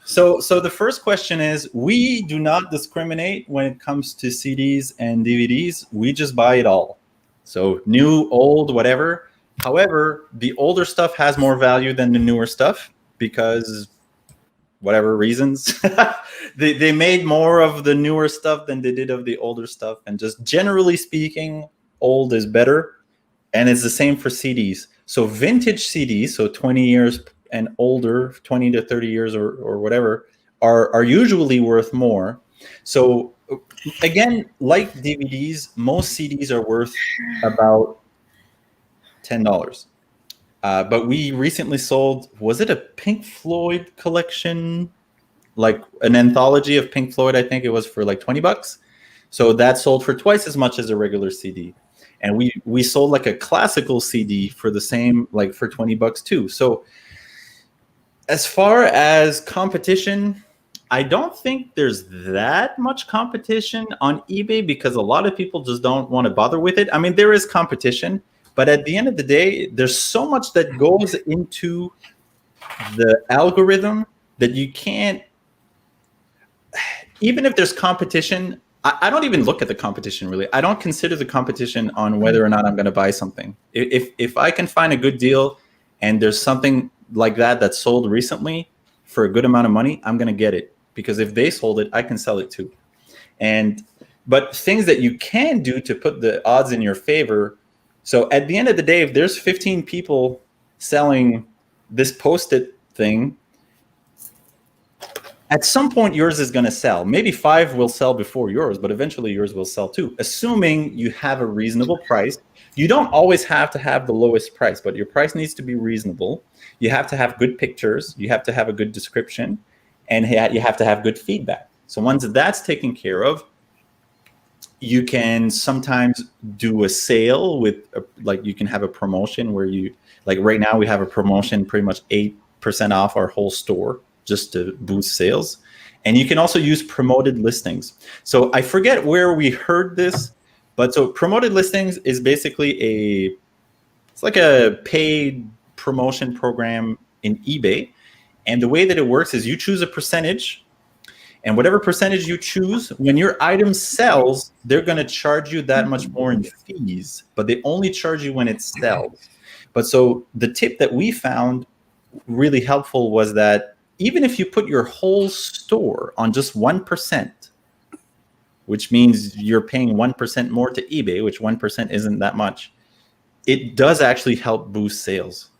So the first question is, we do not discriminate when it comes to CDs and DVDs. We just buy it all. So new, old, whatever. However, the older stuff has more value than the newer stuff because whatever reasons. they made more of the newer stuff than they did of the older stuff. And just generally speaking, old is better. And it's the same for CDs. So vintage CDs, so 20 years and older, 20 to 30 years or whatever, are usually worth more. So again, like DVDs, most CDs are worth about $10. But we recently sold, was it a Pink Floyd collection? Like an anthology of Pink Floyd, I think it was for like $20. So that sold for twice as much as a regular CD. And we sold like a classical CD for the same, like for $20 too. So as far as competition, I don't think there's that much competition on eBay because a lot of people just don't want to bother with it. I mean, there is competition, but at the end of the day, there's so much that goes into the algorithm that you can't, even if there's competition, I don't even look at the competition really. I don't consider the competition on whether or not I'm going to buy something. If I can find a good deal and there's something like that that's sold recently for a good amount of money, I'm going to get it. Because if they sold it, I can sell it too. But things that you can do to put the odds in your favor. So at the end of the day, if there's 15 people selling this Post-it thing, at some point yours is going to sell. Maybe 5 will sell before yours, but eventually yours will sell too, assuming you have a reasonable price. You don't always have to have the lowest price, but your price needs to be reasonable. You have to have good pictures. You have to have a good description. And you have to have good feedback. So once that's taken care of, you can sometimes do a sale with, like you can have a promotion where you, like right now we have a promotion pretty much 8% off our whole store just to boost sales. And you can also use promoted listings. So I forget where we heard this, but so promoted listings is basically it's like a paid promotion program in eBay. And the way that it works is you choose a percentage, and whatever percentage you choose, when your item sells, they're going to charge you that much more in fees, but they only charge you when it sells. But so the tip that we found really helpful was that even if you put your whole store on just 1%, which means you're paying 1% more to eBay, which 1% isn't that much, it does actually help boost sales,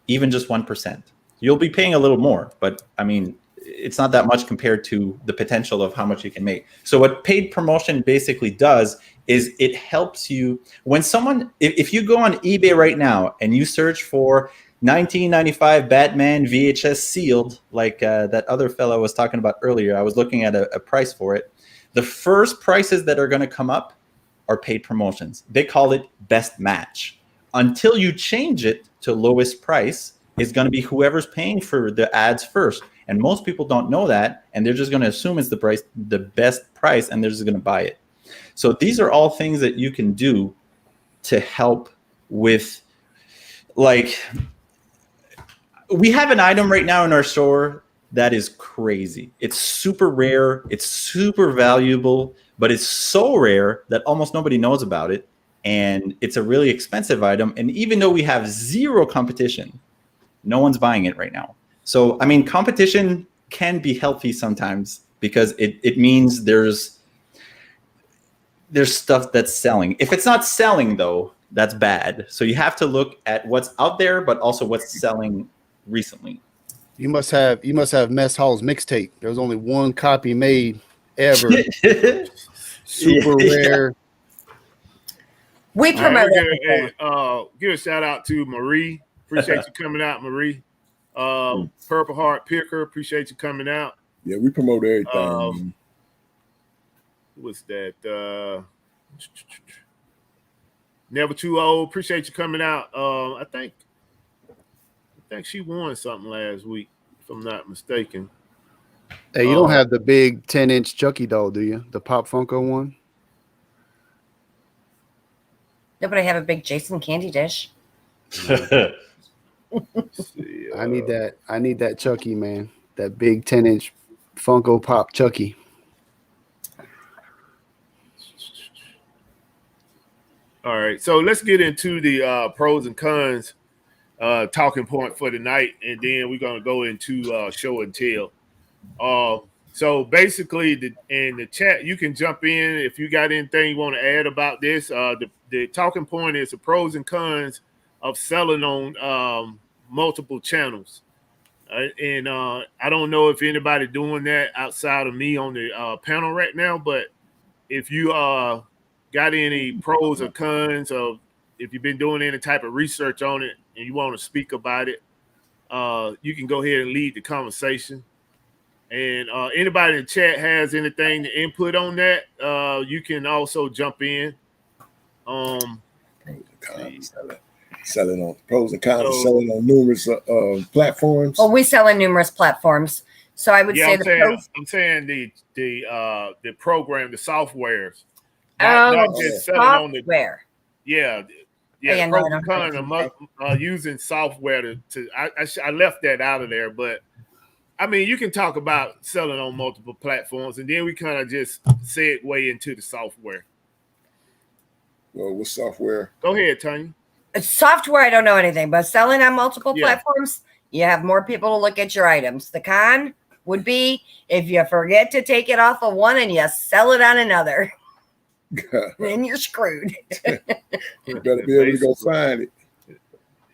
even just 1%. You'll be paying a little more, but I mean, it's not that much compared to the potential of how much you can make. So what paid promotion basically does is it helps you when someone, if you go on eBay right now and you search for 1995 Batman VHS sealed, like that other fellow was talking about earlier, I was looking at a price for it. The first prices that are going to come up are paid promotions. They call it best match. Until you change it to lowest price, is going to be whoever's paying for the ads first. And most people don't know that, and they're just going to assume it's the best price, and they're just going to buy it. So these are all things that you can do to help with, like, we have an item right now in our store that is crazy. It's super rare. It's super valuable, but it's so rare that almost nobody knows about it. And it's a really expensive item. And even though we have zero competition, no one's buying it right now. So, I mean, competition can be healthy sometimes because it means there's stuff that's selling. If it's not selling, though, that's bad. So you have to look at what's out there, but also what's selling recently. You must have Mess Hall's mixtape. There was only one copy made ever. Super rare. We promote it. Give a shout out to Marie. Appreciate you coming out, Marie. Purple Heart Picker. Appreciate you coming out. Yeah, we promote everything. What's that? Never Too Old. Appreciate you coming out. I think she won something last week, if I'm not mistaken. Hey, you don't have the big 10-inch Chucky doll, do you? The Pop Funko one? No, but I have a big Jason candy dish. See, I need that. I need that Chucky, man. That big 10-inch Funko Pop Chucky. All right, so let's get into the pros and cons talking point for tonight, and then we're going to go into show and tell. So basically, in the chat, you can jump in if you got anything you want to add about this. The talking point is the pros and cons of selling on multiple channels. And I don't know if anybody doing that outside of me on the panel right now, but if you got any pros or cons of if you've been doing any type of research on it and you want to speak about it, you can go ahead and lead the conversation. And anybody in the chat has anything to input on that, you can also jump in. Selling on pros and cons, selling on numerous platforms. Well, we sell on numerous platforms. So I would say I'm saying the program, the softwares. Not just selling on the software. Yeah. Yeah, pros and cons using software to I left that out of there, but I mean, you can talk about selling on multiple platforms, and then we kind of just segue into the software. Well, what software? Go ahead, Tanya. Software, I don't know anything, but selling on multiple platforms, you have more people to look at your items. The con would be if you forget to take it off of one and you sell it on another. Then you're screwed. You better be able to go find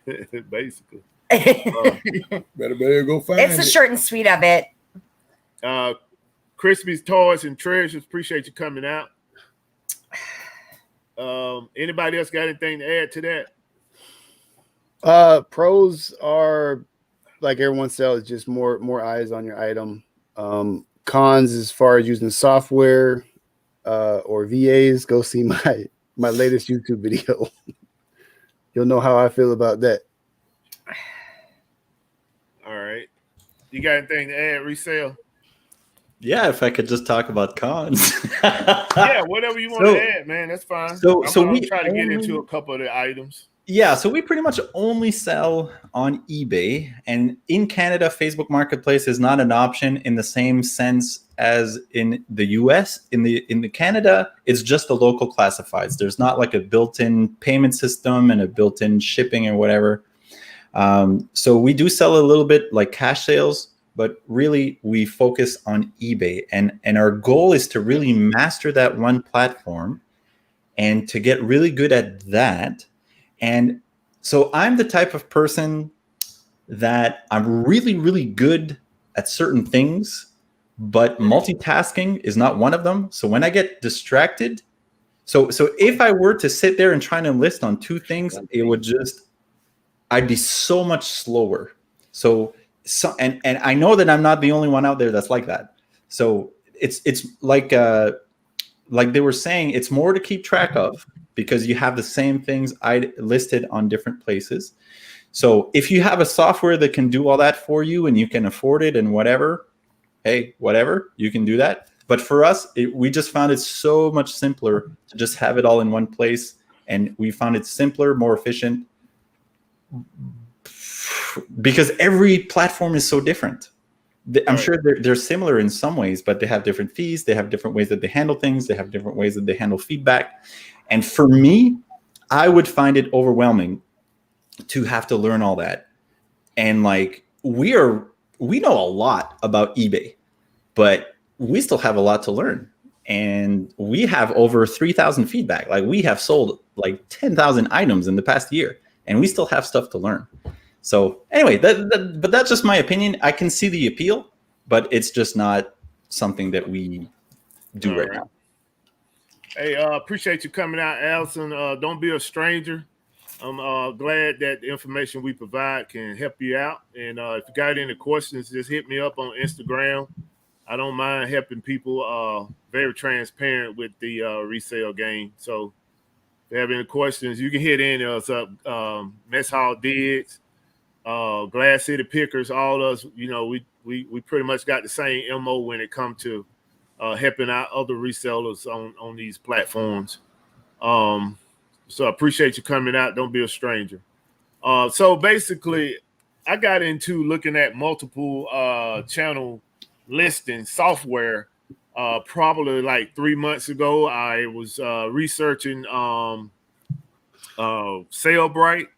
it. Basically. Better go find it. It's the short and sweet of it. Crispy's Toys and Treasures, appreciate you coming out. Anybody else got anything to add to that? Pros are, like everyone says, just more eyes on your item. Cons, as far as using software or VAs, go see my latest YouTube video. You'll know how I feel about that. All right. You got anything to add, Resale? Yeah, if I could just talk about cons. Yeah, whatever you want to add, man, that's fine. So we try to get into a couple of the items. Yeah, so we pretty much only sell on eBay, and in Canada, Facebook Marketplace is not an option in the same sense as in the US. In the Canada, it's just the local classifieds. There's not like a built-in payment system and a built-in shipping or whatever. So we do sell a little bit like cash sales, but really we focus on eBay, and our goal is to really master that one platform and to get really good at that. And so I'm the type of person that I'm really, really good at certain things, but multitasking is not one of them. So when I get distracted, so if I were to sit there and try to list on two things, I'd be so much slower. So and I know that I'm not the only one out there that's like that. So it's like they were saying, it's more to keep track of because you have the same things I listed on different places. So if you have a software that can do all that for you and you can afford it and whatever, hey, whatever, you can do that. But for us, we just found it so much simpler to just have it all in one place. And we found it simpler, more efficient, because every platform is so different. I'm Right. sure they're similar in some ways, but they have different fees. They have different ways that they handle things. They have different ways that they handle feedback. And for me, I would find it overwhelming to have to learn all that. And like we know a lot about eBay, but we still have a lot to learn. And we have over 3,000 feedback. Like we have sold like 10,000 items in the past year, and we still have stuff to learn. So anyway, but that's just my opinion. I can see the appeal, but it's just not something that we do right now. Hey, appreciate you coming out, Allison. Don't be a stranger. I'm glad that the information we provide can help you out. And if you got any questions, just hit me up on Instagram. I don't mind helping people. Very transparent with the resale game. So if you have any questions, you can hit any of us up. Mess Hall Digs, Glass City Pickers, all us. You know, we pretty much got the same MO when it comes to helping out other resellers on these platforms. So I appreciate you coming out. Don't be a stranger. So basically, I got into looking at multiple channel listing software probably like 3 months ago. I was researching SaleBrite.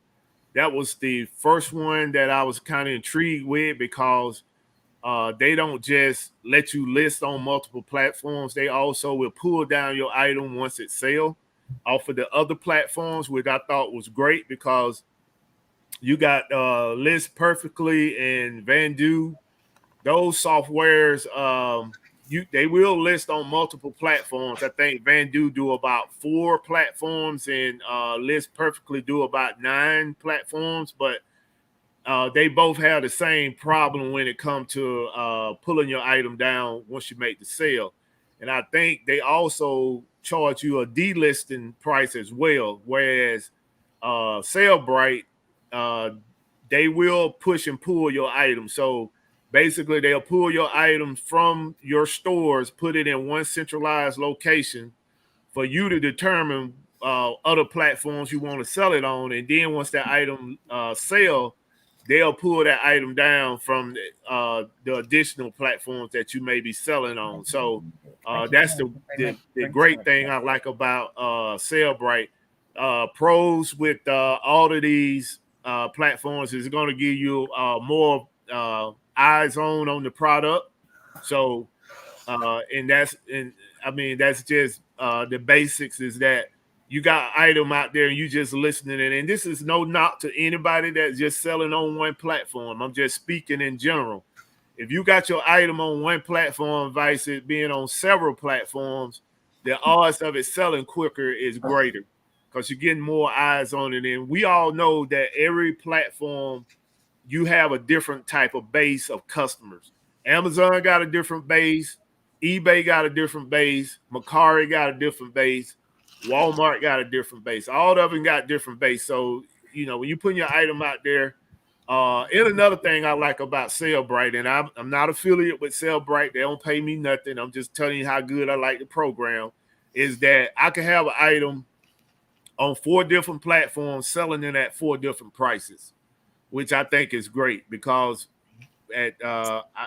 That was the first one that I was kind of intrigued with because they don't just let you list on multiple platforms. They also will pull down your item once it sells off of the other platforms, which I thought was great because you got List Perfectly and Vandu. Those softwares, they will list on multiple platforms. I think Vandu do about 4 platforms and List Perfectly do about 9 platforms, but they both have the same problem when it comes to pulling your item down once you make the sale. And I think they also charge you a delisting price as well, whereas SaleBrite, they will push and pull your item. So basically, they'll pull your items from your stores, put it in one centralized location for you to determine other platforms you want to sell it on. And then once that item sell, they'll pull that item down from the additional platforms that you may be selling on. So that's the great thing I like about SaleBrite. Pros with all of these platforms is going to give you more eyes on the product. So that's just the basics is that you got an item out there and you just listening. And this is no knock to anybody that's just selling on one platform. I'm just speaking in general. If you got your item on one platform versus it being on several platforms, the odds of it selling quicker is greater because you're getting more eyes on it. And we all know that every platform, you have a different type of base of customers. Amazon got a different base. eBay got a different base. Mercari got a different base. Walmart got a different base. All of them got different base. So, when you put your item out there, and another thing I like about SaleBrite, and I'm not affiliate with SaleBrite. They don't pay me nothing. I'm just telling you how good I like the program, is that I can have an item on 4 different platforms selling it at 4 different prices, which I think is great because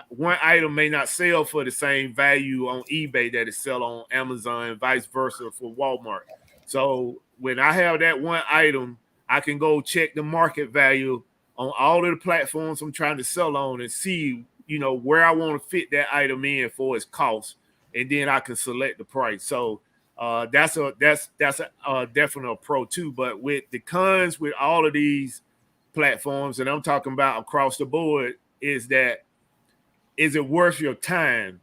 one item may not sell for the same value on eBay that it sell on Amazon and vice versa for Walmart. So when I have that one item, I can go check the market value on all of the platforms I'm trying to sell on and see, where I want to fit that item in for its cost, and then I can select the price. So that's a definite a pro too. But with the cons with all of these platforms, and I'm talking about across the board, is it worth your time?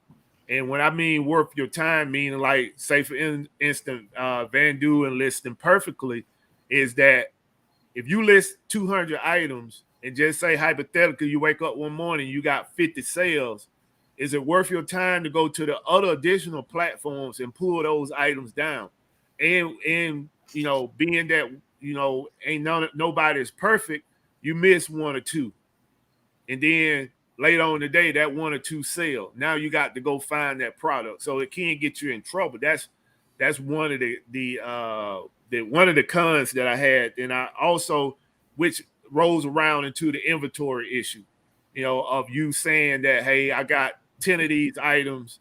And when I mean worth your time, meaning like, say for instance, Vandu and Listing Perfectly, is that if you list 200 items and just say hypothetically you wake up one morning, you got 50 sales, is it worth your time to go to the other additional platforms and pull those items down? And being that, ain't nobody is perfect, you miss one or two, and then later on in the day, that one or two sell. Now you got to go find that product, so it can get you in trouble. That's one of the one of the cons that I had, and I also, which rolls around into the inventory issue, of you saying that, hey, I got 10 of these items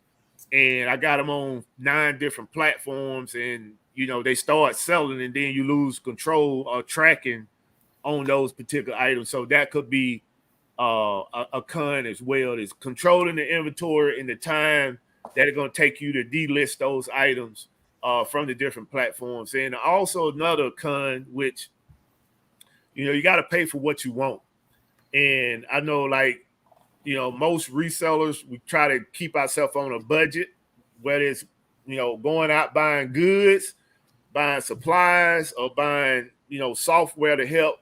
and I got them on 9 different platforms, and they start selling, and then you lose control or tracking on those particular items. So that could be a con as well, is controlling the inventory and the time that it's going to take you to delist those items from the different platforms. And also another con, which you got to pay for what you want. And I know, like, most resellers, we try to keep ourselves on a budget, whether it's going out buying goods, buying supplies, or buying software to help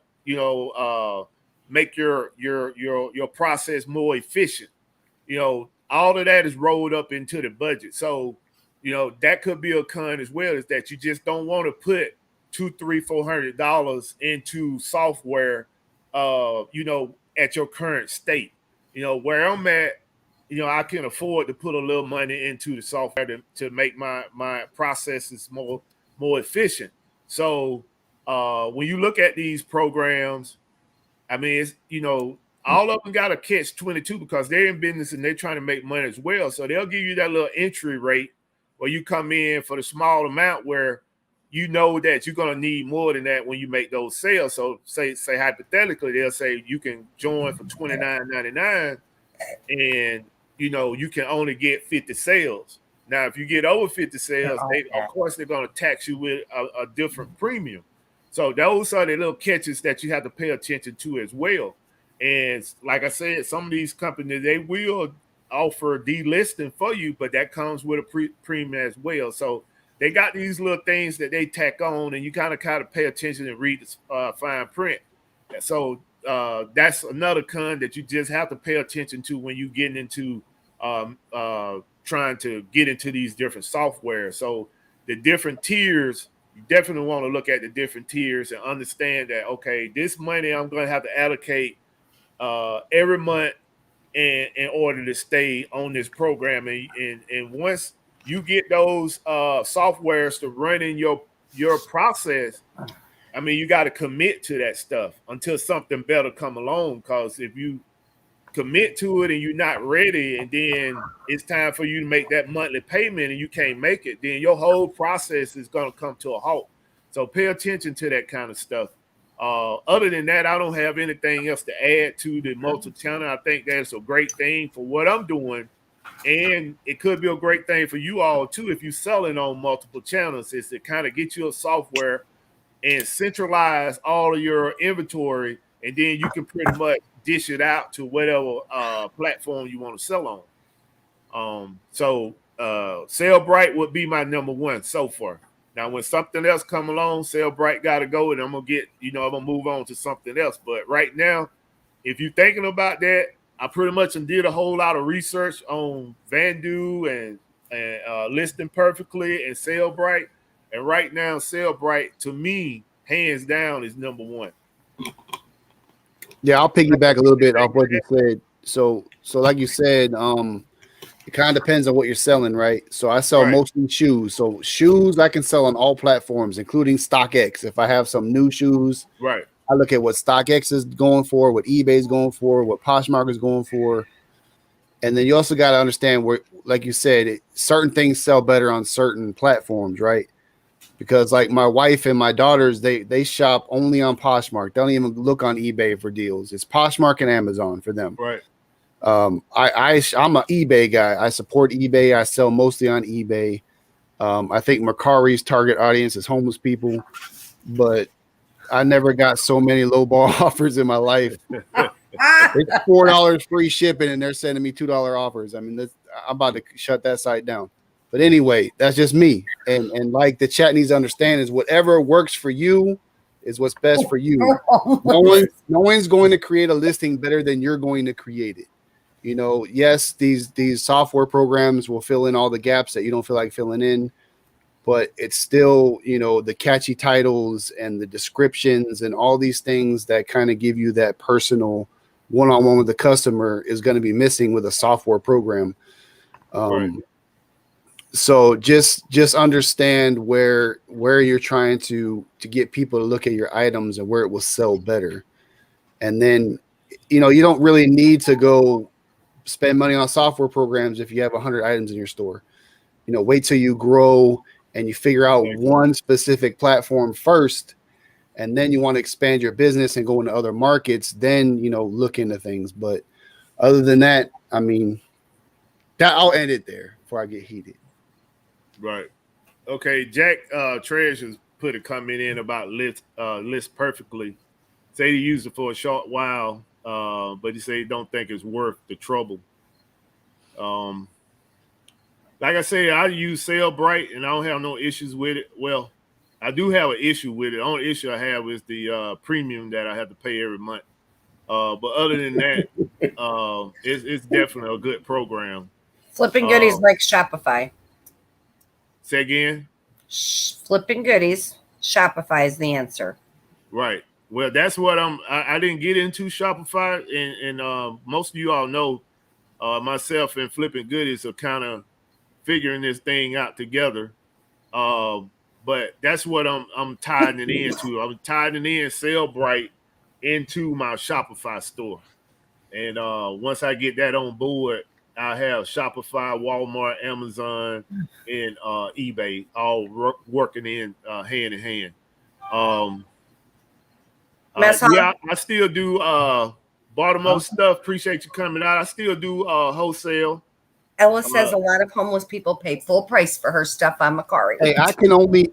make your process more efficient. All of that is rolled up into the budget. So that could be a con as well, is that you just don't want to put $200-$400 into software at your current state. Where I'm at, I can afford to put a little money into the software to make my processes more efficient. So when you look at these programs, I mean, it's, all of them got a catch-22 because they're in business and they're trying to make money as well. So they'll give you that little entry rate where you come in for the small amount, where that you're going to need more than that when you make those sales. So say hypothetically, they'll say you can join for $29.99, and you can only get 50 sales. Now, if you get over 50 sales, of course they're going to tax you with a different premium. So those are the little catches that you have to pay attention to as well. And like I said, some of these companies, they will offer delisting for you, but that comes with a premium as well. So they got these little things that they tack on, and you kind of pay attention and read the fine print. So that's another con that you just have to pay attention to when you get into trying to get into these different software. So the different tiers, you definitely want to look at the different tiers and understand that, okay, this money I'm going to have to allocate every month in order to stay on this program. And once you get those softwares to run in your process, I mean, you got to commit to that stuff until something better come along. Because if you commit to it and you're not ready, and then it's time for you to make that monthly payment and you can't make it, then your whole process is going to come to a halt. So pay attention to that kind of stuff. Other than that, I don't have anything else to add to the multi-channel. I think that's a great thing for what I'm doing. And it could be a great thing for you all too, if you're selling on multiple channels, is to kind of get you a software and centralize all of your inventory, and then you can pretty much dish it out to whatever platform you want to sell on. So Sellbrite would be my number one so far. Now, when something else come along, Sellbrite got to go, and I'm gonna get, I'm gonna move on to something else. But right now, if you're thinking about that, I pretty much did a whole lot of research on Vandu and Listing Perfectly and Sellbrite. And right now, Sellbrite, to me, hands down, is number one. Yeah, I'll piggyback a little bit off what you said. So like you said, it kind of depends on what you're selling, right? So I sell mostly shoes. So shoes I can sell on all platforms, including StockX. If I have some new shoes, right, I look at what StockX is going for, what eBay is going for, what Poshmark is going for. And then you also got to understand where, like you said, certain things sell better on certain platforms, right? Because like my wife and my daughters, they shop only on Poshmark. They don't even look on eBay for deals. It's Poshmark and Amazon for them. Right. I'm an eBay guy. I support eBay. I sell mostly on eBay. I think Mercari's target audience is homeless people, but I never got so many lowball offers in my life. It's $4 free shipping, and they're sending me $2 offers. I mean, I'm about to shut that site down. But anyway, that's just me. And like the chat needs to understand is whatever works for you is what's best for you. No one's going to create a listing better than you're going to create it. Yes, these software programs will fill in all the gaps that you don't feel like filling in. but it's still, the catchy titles and the descriptions and all these things that kind of give you that personal one-on-one with the customer is going to be missing with a software program. Right. So just understand where you're trying to get people to look at your items and where it will sell better. And then, you don't really need to go spend money on software programs if you have 100 items in your store. Wait till you grow and you figure out one specific platform first, and then you want to expand your business and go into other markets, then, look into things. But other than that, I mean, I'll end it there before I get heated. Right. Okay. Jack Treasures put a comment in about list perfectly. Say he used it for a short while, but he said he don't think it's worth the trouble. Like I said, I use Sellbrite and I don't have no issues with it. Well, I do have an issue with it. The only issue I have is the premium that I have to pay every month. But other than that, it's definitely a good program. Flipping Goodies like Shopify. Say again? Flipping Goodies, Shopify is the answer. Right. Well, that's what I didn't get into Shopify, and most of you all know myself and Flipping Goodies are kind of figuring this thing out together. But that's what I'm tying it into. I'm tying it in Sellbrite into my Shopify store. And once I get that on board, I have Shopify, Walmart, Amazon, and eBay all working in hand in hand. Yeah, I still do Baltimore stuff. Appreciate you coming out. I still do wholesale. Ella says a lot of homeless people pay full price for her stuff on Macari. Hey, I can only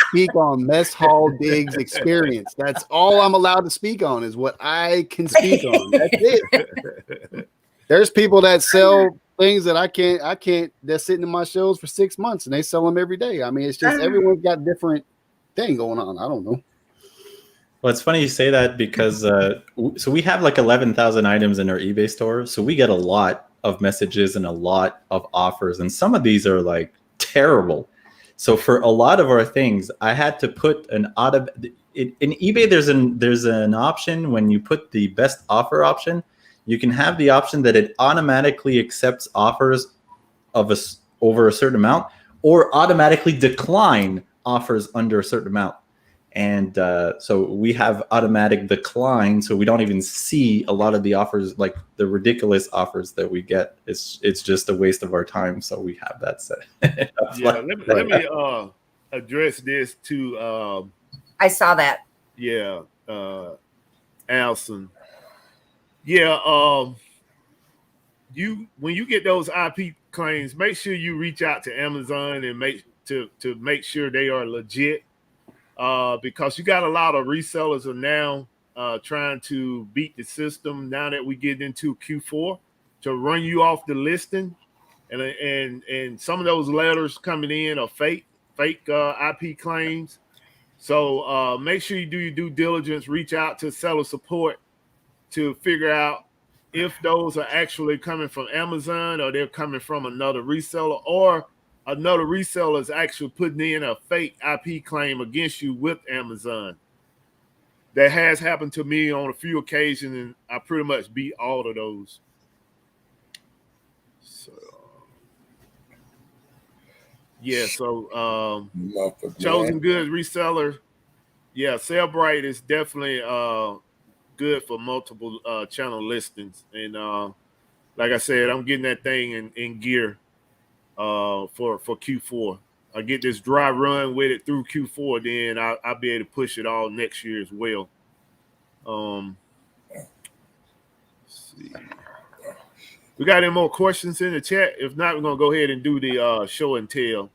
speak on mess hall digs experience. That's all I'm allowed to speak on is what I can speak on. That's it. There's people that sell things that I can't. They're sitting in my shelves for 6 months and they sell them every day. I mean, it's just everyone's got different thing going on. I don't know. Well, it's funny you say that because so we have like 11,000 items in our eBay store. So we get a lot of messages and a lot of offers. And some of these are like terrible. So for a lot of our things, I had to put in eBay, there's an option when you put the best offer option, you can have the option that it automatically accepts offers of over a certain amount or automatically decline offers under a certain amount. And so we have automatic decline, so we don't even see a lot of the offers, like the ridiculous offers that we get. It's just a waste of our time. So we have that set. Yeah, let me address this to. I saw that. Yeah, Allison. Yeah, when you get those IP claims, make sure you reach out to Amazon and make sure they are legit. Because you got a lot of resellers are now trying to beat the system now that we get into Q4 to run you off the listing, and some of those letters coming in are fake IP claims. So make sure you do your due diligence. Reach out to seller support to figure out if those are actually coming from Amazon or they're coming from another reseller, or another reseller is actually putting in a fake IP claim against you with Amazon. That has happened to me on a few occasions, and I pretty much beat all of those. So, yeah, so Chosen Goods reseller. Yeah, Sellbrite is definitely good for multiple channel listings. And like I said, I'm getting that thing in gear. For Q4, I get this dry run with it through Q4, then I'll be able to push it all next year as well. Let's see. We got any more questions in the chat? If not, we're gonna go ahead and do the show and tell.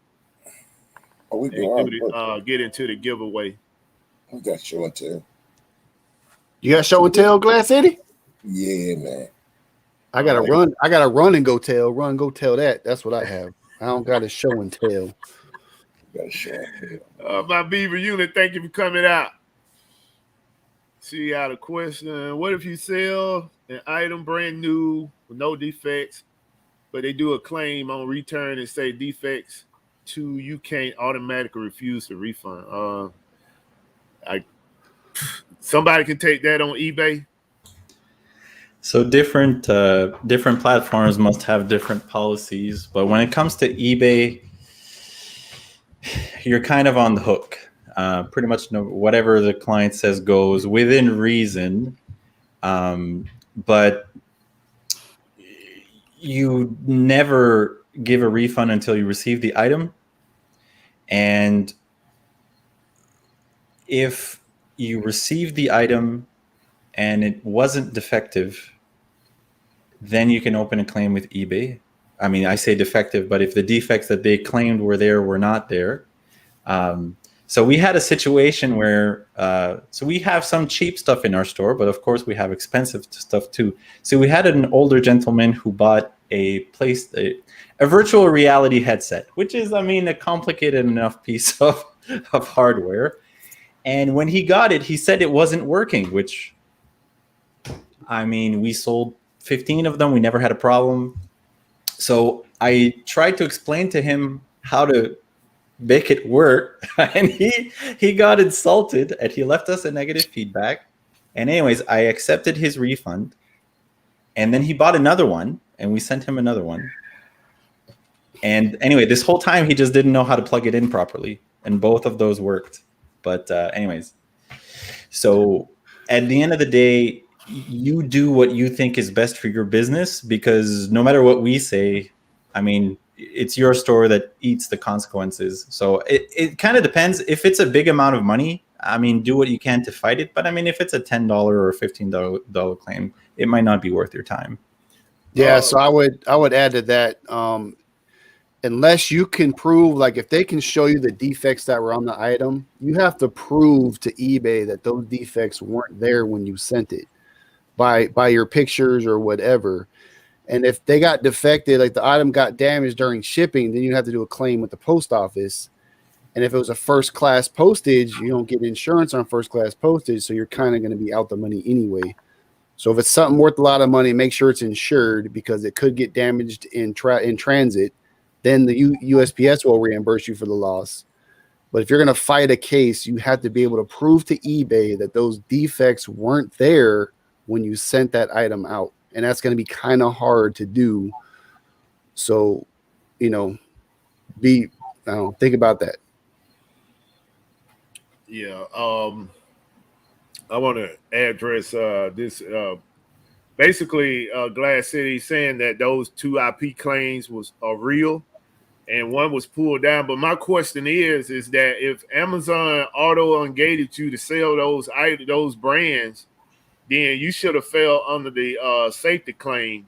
Get into the giveaway. We got show and tell. You got show and tell, Glass City? Yeah, man. I gotta run. I gotta run and go tell. Run, go tell that. That's what I have. I don't got a show and tell. Got a show and tell. My Beaver unit, thank you for coming out. See out a question. What if you sell an item brand new with no defects, but they do a claim on return and say defects to you can't automatically refuse the refund. I somebody can take that on eBay. So different platforms must have different policies, but when it comes to eBay, you're kind of on the hook. Pretty much whatever the client says goes within reason, but you never give a refund until you receive the item. And if you receive the item and it wasn't defective, then you can open a claim with eBay. I mean, I say defective, but if the defects that they claimed were there were not there. So we had a situation where, so we have some cheap stuff in our store, but of course we have expensive stuff too. So we had an older gentleman who bought a virtual reality headset, which is, I mean, a complicated enough piece of hardware. And when he got it, he said it wasn't working, which, I mean, we sold 15 of them. We never had a problem. So I tried to explain to him how to make it work, and he got insulted, and he left us a negative feedback. And anyways, I accepted his refund, and then he bought another one, and we sent him another one. And anyway, this whole time he just didn't know how to plug it in properly, and both of those worked. But anyways, so at the end of the day, you do what you think is best for your business, because no matter what we say, I mean, it's your store that eats the consequences. So it kind of depends. If it's a big amount of money, I mean, do what you can to fight it. But I mean, if it's a $10 or $15 claim, it might not be worth your time. Yeah, so I would add to that. Unless you can prove, like if they can show you the defects that were on the item, you have to prove to eBay that those defects weren't there when you sent it by your pictures or whatever. And if they got defected, like the item got damaged during shipping, then you have to do a claim with the post office. And if it was a first class postage, you don't get insurance on first class postage, so you're kind of going to be out the money anyway. So if it's something worth a lot of money, make sure it's insured, because it could get damaged in transit. Then the USPS will reimburse you for the loss. But if you're going to fight a case, you have to be able to prove to eBay that those defects weren't there when you sent that item out. And that's going to be kind of hard to do. So, think about that. Yeah. I want to address this. Basically, Glass City saying that those 2 IP claims are real, and one was pulled down. But my question is that if Amazon auto ungated you to sell those brands, then you should have fell under the safety claim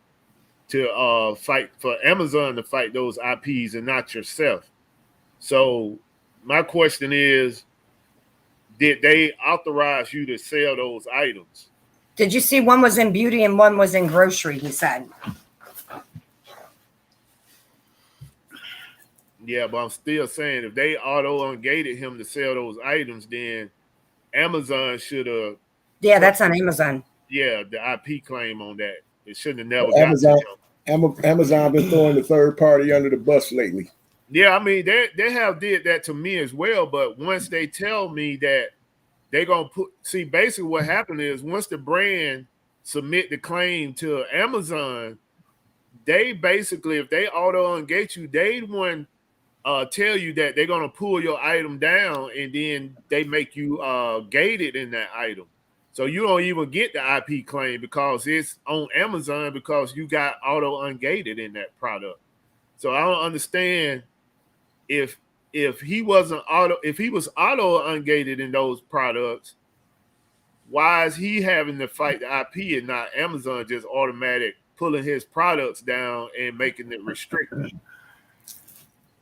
to fight for Amazon to fight those IPs and not yourself. So my question is, did they authorize you to sell those items? Did you see one was in beauty and one was in grocery, he said. Yeah, but I'm still saying if they auto ungated him to sell those items, then Amazon should have. Yeah, that's on Amazon. Yeah, the IP claim on that. It shouldn't have never got to him. Amazon been throwing the third party under the bus lately. Yeah, I mean, they have did that to me as well. But once they tell me that they're going to basically what happened is once the brand submit the claim to Amazon, they basically, if they auto ungate you, they wouldn't tell you that they're going to pull your item down, and then they make you gated in that item. So you don't even get the IP claim because it's on Amazon because you got auto ungated in that product. So I don't understand if he was auto ungated in those products, why is he having to fight the IP and not Amazon just automatic pulling his products down and making it restricted?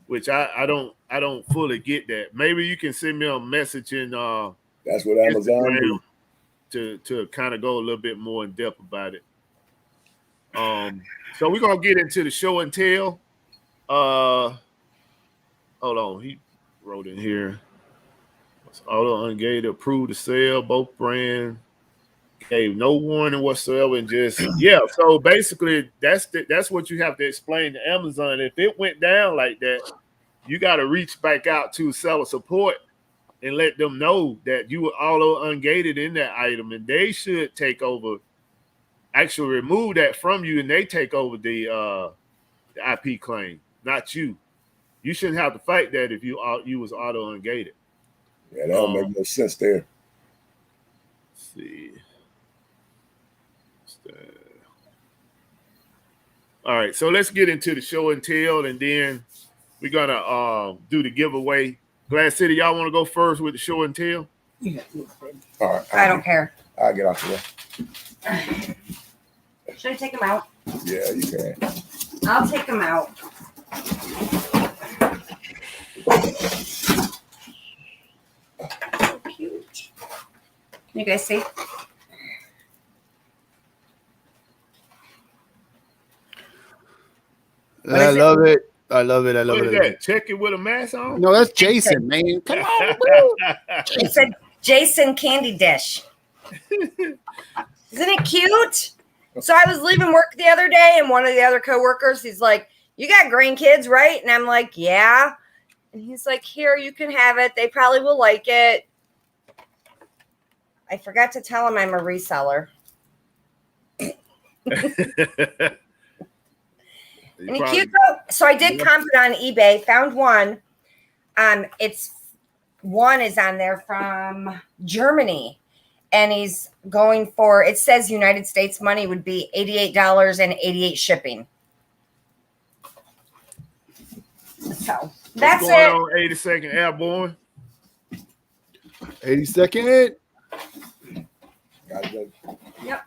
Which I don't fully get that. Maybe you can send me a message in that's what Amazon do. To kind of go a little bit more in depth about it. So we're gonna get into the show and tell. Hold on, he wrote in here. Auto ungated, approved to sell, both brands gave no warning whatsoever, and just So basically, that's what you have to explain to Amazon. If it went down like that, you got to reach back out to seller support and let them know that you were auto ungated in that item, and they should take over, actually remove that from you, and they take over the IP claim, not you. You shouldn't have to fight that if you was auto ungated. Yeah, that don't make no sense there. Let's see. All right, so let's get into the show and tell, and then we're gonna do the giveaway. Glass City, y'all want to go first with the show and tell? All right. I don't care. I'll get off the way. Should I take them out? Yeah, you can. I'll take them out. So cute. Can you guys see? I love it. I love it. I love What is it. that? Check it with a mask on? No, that's Jason, man. Come on. Woo. It said Jason Candy Dish. Isn't it cute? So I was leaving work the other day, and one of the other coworkers, he's like, "You got grandkids, right?" And I'm like, "Yeah." And he's like, "Here, you can have it. They probably will like it." I forgot to tell him I'm a reseller. Isn't it cute though? So I did comp it on eBay, found one. One is on there from Germany, and he's going for, it says United States money would be $88.88 shipping. So that's What's going it. on, 82nd Airborne? 82nd. Yep.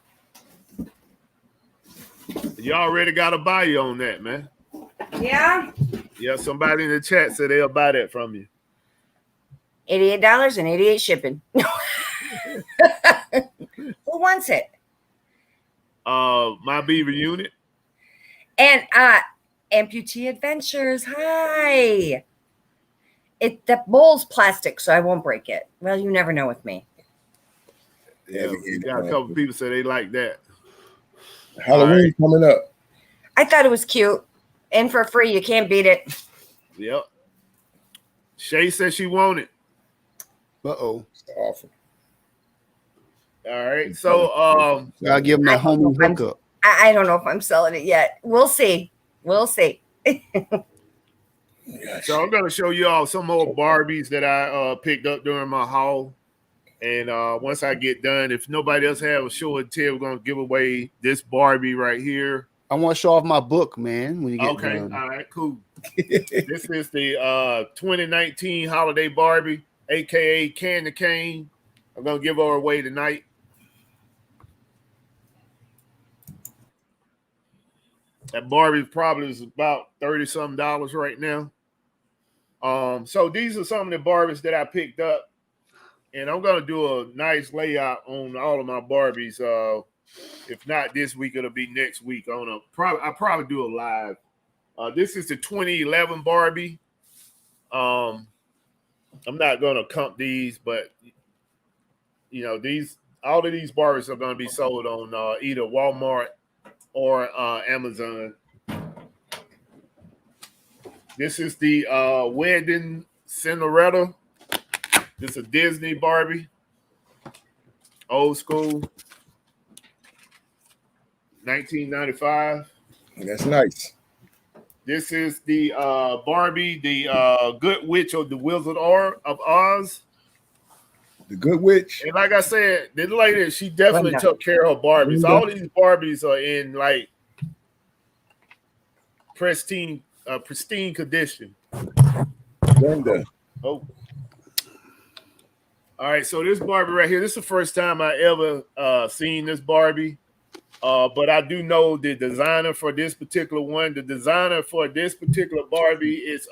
You already got a buy on that, man. Yeah. Yeah, somebody in the chat said they'll buy that from you. $88.88 shipping. Who wants it? My Beaver unit. And Amputee Adventures. Hi. The bowl's plastic, so I won't break it. Well, you never know with me. Yeah, we got a couple people say they like that. Halloween coming up. I thought it was cute. And for free, you can't beat it. Yep. Shay says she want it. Uh-oh. It's awful. All right. So I'll give him that homie hookup. I don't know if I'm selling it yet. We'll see. We'll see. so I'm gonna show you all some more Barbies that I picked up during my haul. And once I get done, if nobody else have a show and tell, we're gonna give away this Barbie right here. I want to show off my book, man. When you get done. All right, cool. This is the 2019 Holiday Barbie, aka Candy Cane. I'm gonna give her away tonight. That Barbie probably is about $30-something right now. So these are some of the Barbies that I picked up. And I'm gonna do a nice layout on all of my Barbies. If not this week, it'll be next week. I'll probably do a live. This is the 2011 Barbie. I'm not gonna comp these, but you know all of these Barbies are gonna be sold on either Walmart or Amazon. This is the Wedding Cinderella. This is a Disney Barbie, old school, 1995. That's nice. This is the Barbie, the Good Witch of the Wizard of Oz. The Good Witch. And like I said, this lady, she definitely took care of her Barbies. All these Barbies are in like pristine condition. Brenda. Oh. All right, so this Barbie right here, this is the first time I ever seen this Barbie. But I do know the designer for this particular one. The designer for this particular Barbie is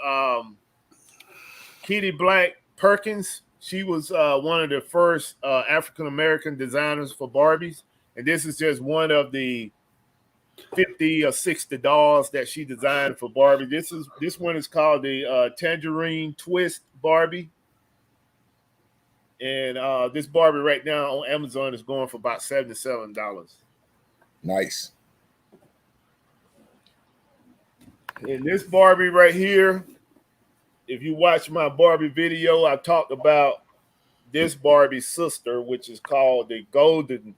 Kitty Black Perkins. She was one of the first African-American designers for Barbies. And this is just one of the 50 or 60 dolls that she designed for Barbie. This one is called the Tangerine Twist Barbie. And this Barbie right now on Amazon is going for about $77. Nice. And this Barbie right here if you watch my Barbie video, I talked about this Barbie's sister, which is called the Golden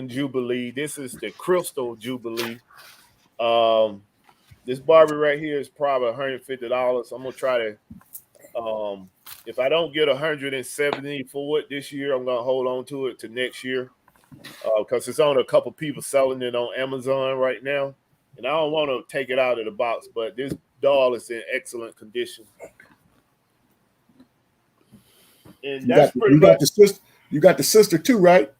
Jubilee. This is the Crystal Jubilee. This Barbie right here is probably $150. I'm gonna try to. If I don't get 170 for it this year, I'm gonna hold on to it to next year because it's on a couple people selling it on Amazon right now, and I don't want to take it out of the box. But this doll is in excellent condition, and that's pretty much. You got the sister too, right?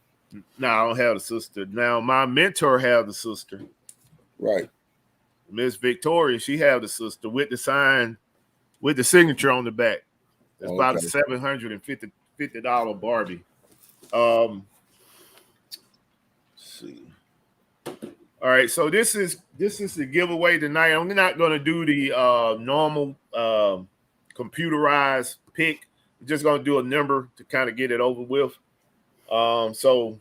No, I don't have the sister. Now my mentor have the sister, Right. Miss Victoria. She have the sister with the sign, with the signature on the back. It's about a $750 Barbie. Let's see. All right, so this is the giveaway tonight. I'm not going to do the normal computerized pick. I'm just going to do a number to kind of get it over with. So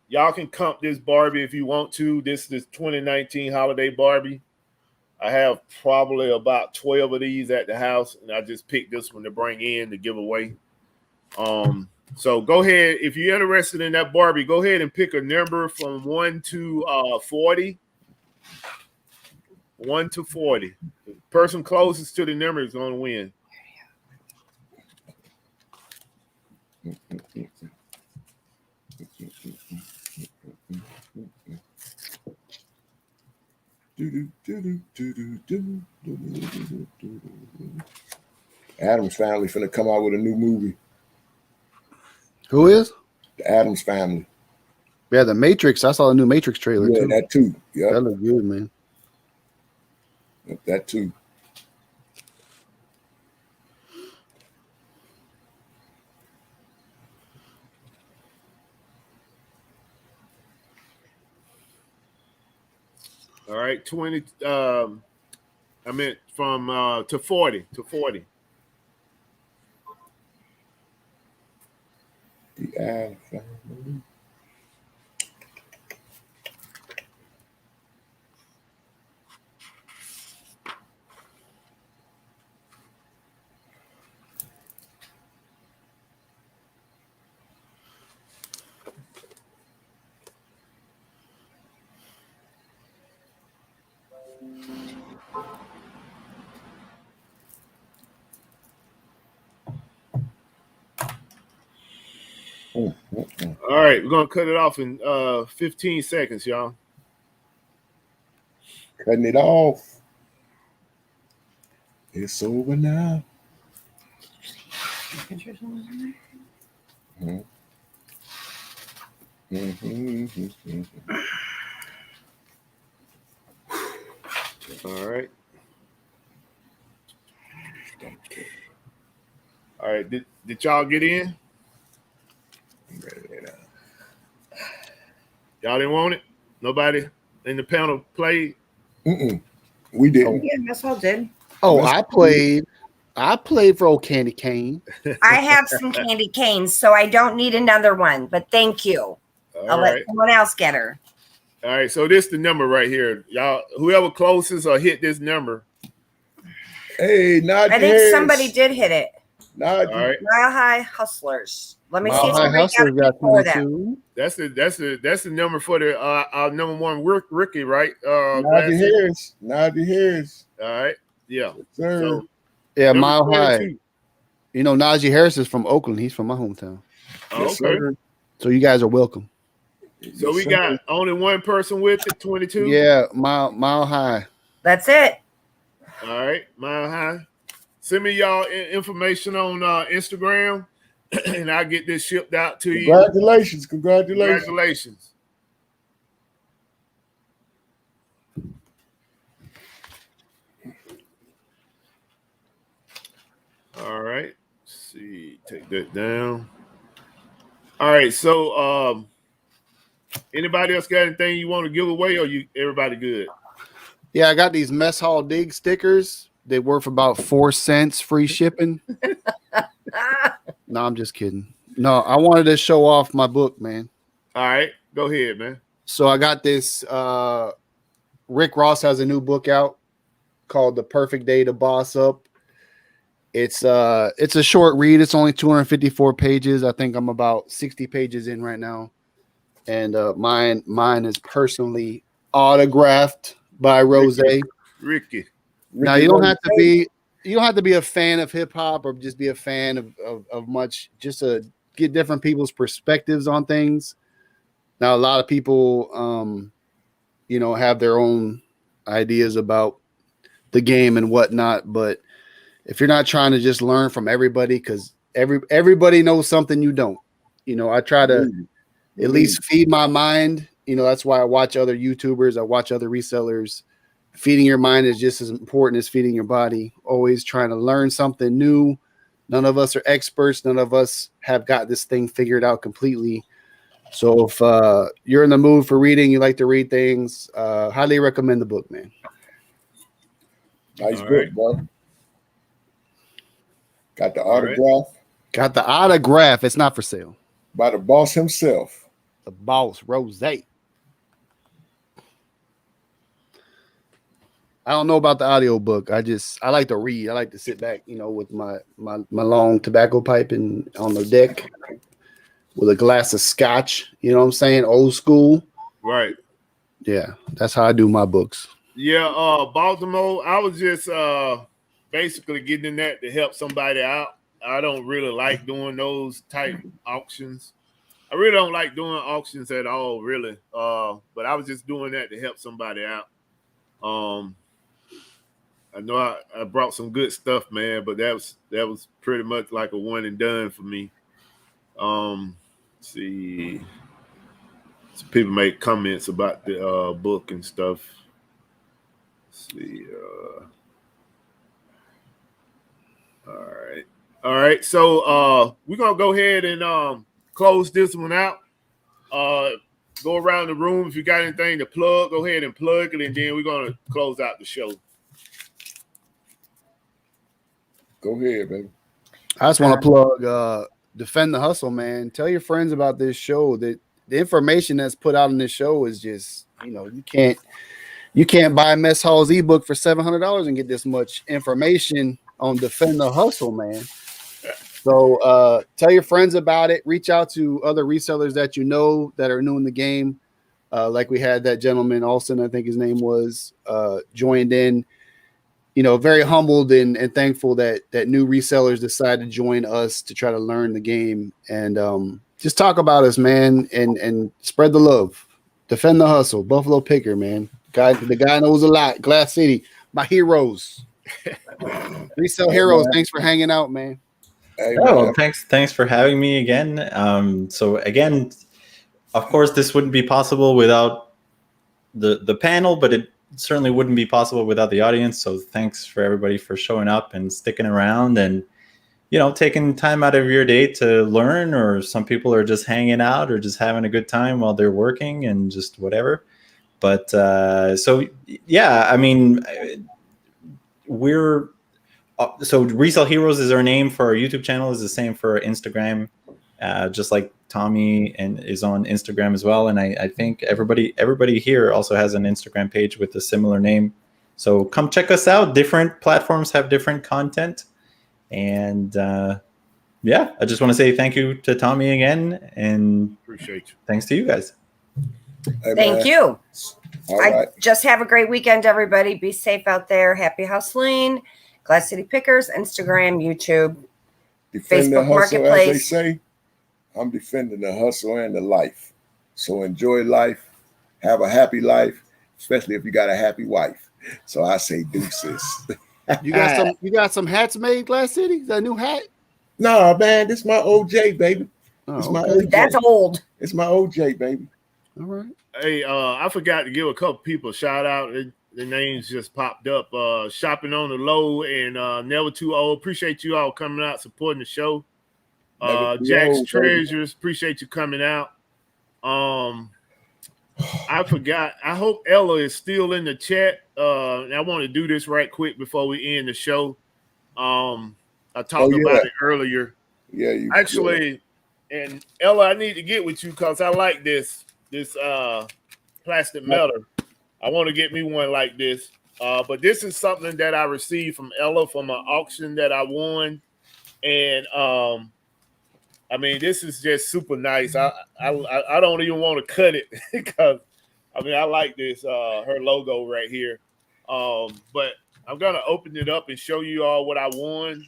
y'all can comp this Barbie if you want to. This is 2019 holiday Barbie. I have probably about 12 of these at the house, and I just picked this one to bring in to give away. So go ahead. If you're interested in that Barbie, go ahead and pick a number from 1 to 40. 1 to 40. The person closest to the number is going to win. Adams Family finna come out with a new movie. Who is? The Adams Family. Yeah, the Matrix. I saw a new Matrix trailer Yeah, too. that too. Yeah, That looked good, man. that too. All right, 20. I meant from to 40 to 40. The Adams Family. All right, we're gonna cut it off in 15 seconds, y'all. Cutting it off. It's over now. Mm-hmm. Mm-hmm. All right. All right. Did y'all get in? Y'all didn't want it? Nobody in the panel played? We didn't. Yeah, Miss Hall did. Oh, I played for old Candy Cane. I have some candy canes, so I don't need another one, but thank you. I'll let someone else get her. All right, so this is the number right here. Y'all, whoever closest or hit this number. Hey, Nadia I think Harris. somebody did hit it. Nadia. All right. Mile High Hustlers. Let me see if High somebody Hustlers got got before that. 22. That's the number for the our number one rookie, right? Nadia Harris. Nadia Harris. All right. Yeah. Sir. So, Yeah, number Mile 22. High. You know, Najee Harris is from Oakland. He's from my hometown. Oh, Yes, okay. sir. So you guys are welcome. So we got only one person with it, 22. Yeah, Mile High. That's it. All right, Mile High. Send me y'all information on Instagram, and I'll get this shipped out to you. Congratulations. Congratulations. All right. Let's see. Take that down. All right. So anybody else got anything you want to give away, or everybody good? Yeah, I got these Mess Hall Dig stickers. They worth about 4 cents free shipping. No, I'm just kidding. No, I wanted to show off my book, man. All right. Go ahead, man. So I got this. Rick Ross has a new book out called The Perfect Day to Boss Up. It's a short read. It's only 254 pages. I think I'm about 60 pages in right now. And mine is personally autographed by Rose. Ricky. Now you don't have to be a fan of hip hop or just be a fan of much, just to get different people's perspectives on things. Now a lot of people have their own ideas about the game and whatnot, but if you're not trying to just learn from everybody, because everybody knows something you don't. I try to at least feed my mind. That's why I watch other YouTubers, I watch other resellers. Feeding your mind is just as important as feeding your body. Always trying to learn something new. None of us are experts. None of us have got this thing figured out completely. So if you're in the mood for reading, you like to read things, highly recommend the book, man. Nice book, bro. Got the autograph. Got the autograph. It's not for sale. By the boss himself. The boss, Rose. I don't know about the audio book. I like to read. I like to sit back, with my long tobacco pipe and on the deck with a glass of scotch. You know what I'm saying? Old school. Right. Yeah, that's how I do my books. Yeah, Baltimore. I was just basically getting in that to help somebody out. I don't really like doing those type auctions. I really don't like doing auctions at all, really. But I was just doing that to help somebody out. I know I brought some good stuff, man, but that was pretty much like a one and done for me. Let's see, some people make comments about the book and stuff. Let's see. All right. So we're gonna go ahead and close this one out. Go around the room. If you got anything to plug, go ahead and plug it, and then we're gonna close out the show. Go ahead, baby. I just want to plug Defend the Hustle, man. Tell your friends about this show. That the information that's put out in this show is just, you can't buy Mess Hall's ebook for $700 and get this much information on Defend the Hustle, man. So tell your friends about it. Reach out to other resellers that you know that are new in the game. Like we had that gentleman, Alston, I think his name was, joined in. Very humbled and thankful that new resellers decide to join us to try to learn the game and just talk about us, man, and spread the love. Defend the Hustle, Buffalo Picker, man. The guy knows a lot. Glass City, my heroes. Resell heroes. Thanks for hanging out, man. Hey, oh, thanks for having me again. So again, of course, this wouldn't be possible without the panel, but it certainly wouldn't be possible without the audience. So thanks for everybody for showing up and sticking around and, taking time out of your day to learn, or some people are just hanging out or just having a good time while they're working and just whatever. But so, yeah, I mean, so Resell Heroes is our name for our YouTube channel, is the same for our Instagram, just like Tommy is on Instagram as well. And I think everybody here also has an Instagram page with a similar name. So come check us out. Different platforms have different content. And yeah, I just want to say thank you to Tommy again. And appreciate you. Thanks to you guys. Hey, Thank you. All right. Just have a great weekend, everybody. Be safe out there. Happy hustling. Glass City Pickers, Instagram, YouTube, Defend the Facebook hustle, Marketplace. as they say. I'm defending the hustle and the life. So enjoy life. Have a happy life, especially if you got a happy wife. So I say deuces. You got some hats made, Glass City? Is that a new hat? No, man, this is my OJ, baby. It's my OJ. That's old. It's my OJ, baby. All right. Hey, I forgot to give a couple people a shout out. The names just popped up. Shopping on the Low and Never Too Old. Appreciate you all coming out, supporting the show. Jack's Treasures, appreciate you coming out. I forgot. I hope Ella is still in the chat. And I want to do this right quick before we end the show. I talked about it earlier. Yeah, you actually. And Ella, I need to get with you because I like this plastic melter. I want to get me one like this. But this is something that I received from Ella from an auction that I won. And I mean, this is just super nice. I don't even want to cut it because I mean I like this her logo right here. But I'm gonna open it up and show you all what I won.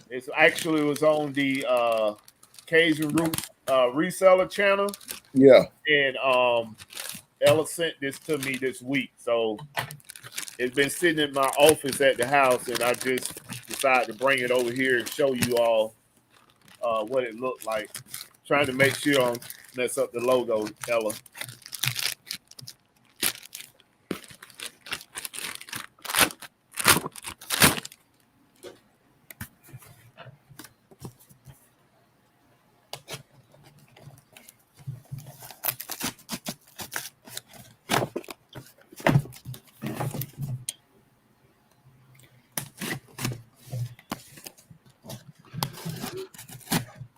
It's actually was on the Cajun Roots reseller channel. Yeah. And Ella sent this to me this week. So it's been sitting in my office at the house, and I just decided to bring it over here and show you all what it looked like. Trying to make sure I don't mess up the logo, Ella.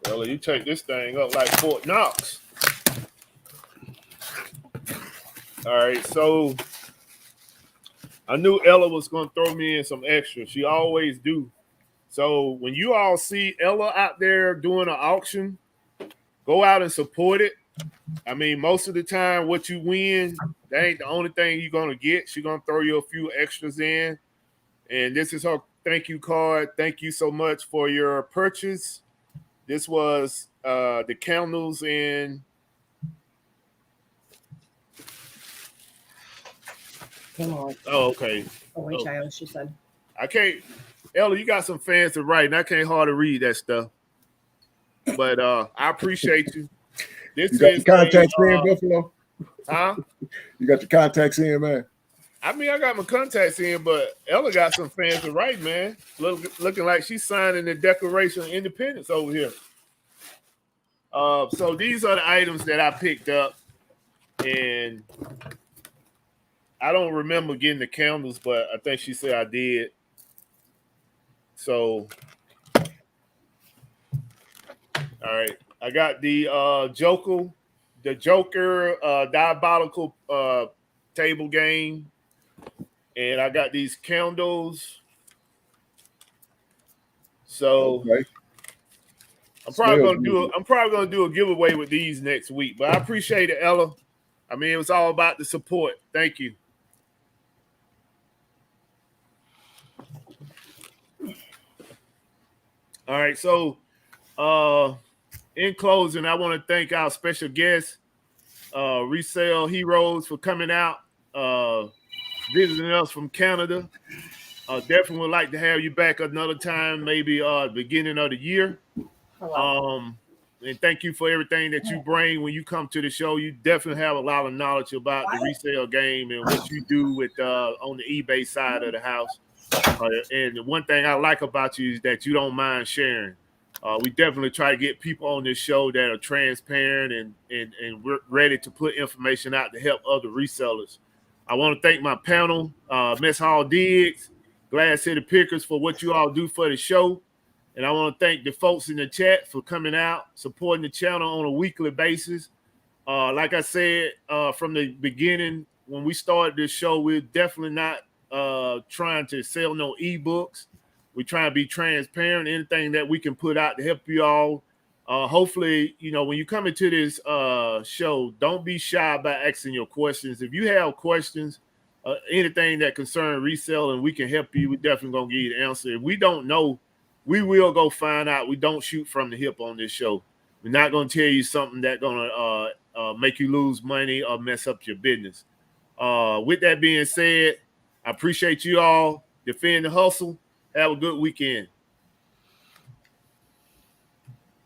Ella, you take this thing up like Fort Knox. All right, so I knew Ella was going to throw me in some extra. She always do. So when you all see Ella out there doing an auction, go out and support it. I mean, most of the time, what you win, that ain't the only thing you're going to get. She's going to throw you a few extras in. And this is her thank you card. Thank you so much for your purchase. This was the candles in. Come on. Oh, okay. Oh, wait, child, she said. I can't. Ella, you got some fans to write, and I can't hardly read that stuff. But I appreciate you. This You got is the contacts in, Buffalo? huh? You got the contacts in, man? I mean, I got my contacts in, but Ella got some fans to write, man. Looking like she's signing the Declaration of Independence over here. So these are the items that I picked up, and I don't remember getting the candles, but I think she said I did. So, all right, I got the Joker diabolical table game, and I got these candles. So Okay. I'm probably gonna do a giveaway with these next week. But I appreciate it, Ella. I mean, it was all about the support. Thank you. All right, so in closing, I want to thank our special guests, Resale Heroes, for coming out, visiting us from Canada. Definitely would like to have you back another time, maybe beginning of the year. And thank you for everything that you bring when you come to the show. You definitely have a lot of knowledge about the resale game and what you do with on the eBay side of the house. And the one thing I like about you is that you don't mind sharing. We definitely try to get people on this show that are transparent and we're ready to put information out to help other resellers. I want to thank my panel, Mess Hall Diggs, Glass City Pickers, for what you all do for the show. And I want to thank the folks in the chat for coming out, supporting the channel on a weekly basis. Like I said, from the beginning, when we started this show, we're definitely not trying to sell no ebooks. We try to be transparent. Anything that we can put out to help you all. Hopefully, when you come into this show, don't be shy about asking your questions. If you have questions, anything that concern reselling, we can help you. We're definitely gonna give you the answer. If we don't know, we will go find out. We don't shoot from the hip on this show. We're not gonna tell you something that's gonna make you lose money or mess up your business. With that being said, I appreciate you all. Defend the hustle. Have a good weekend.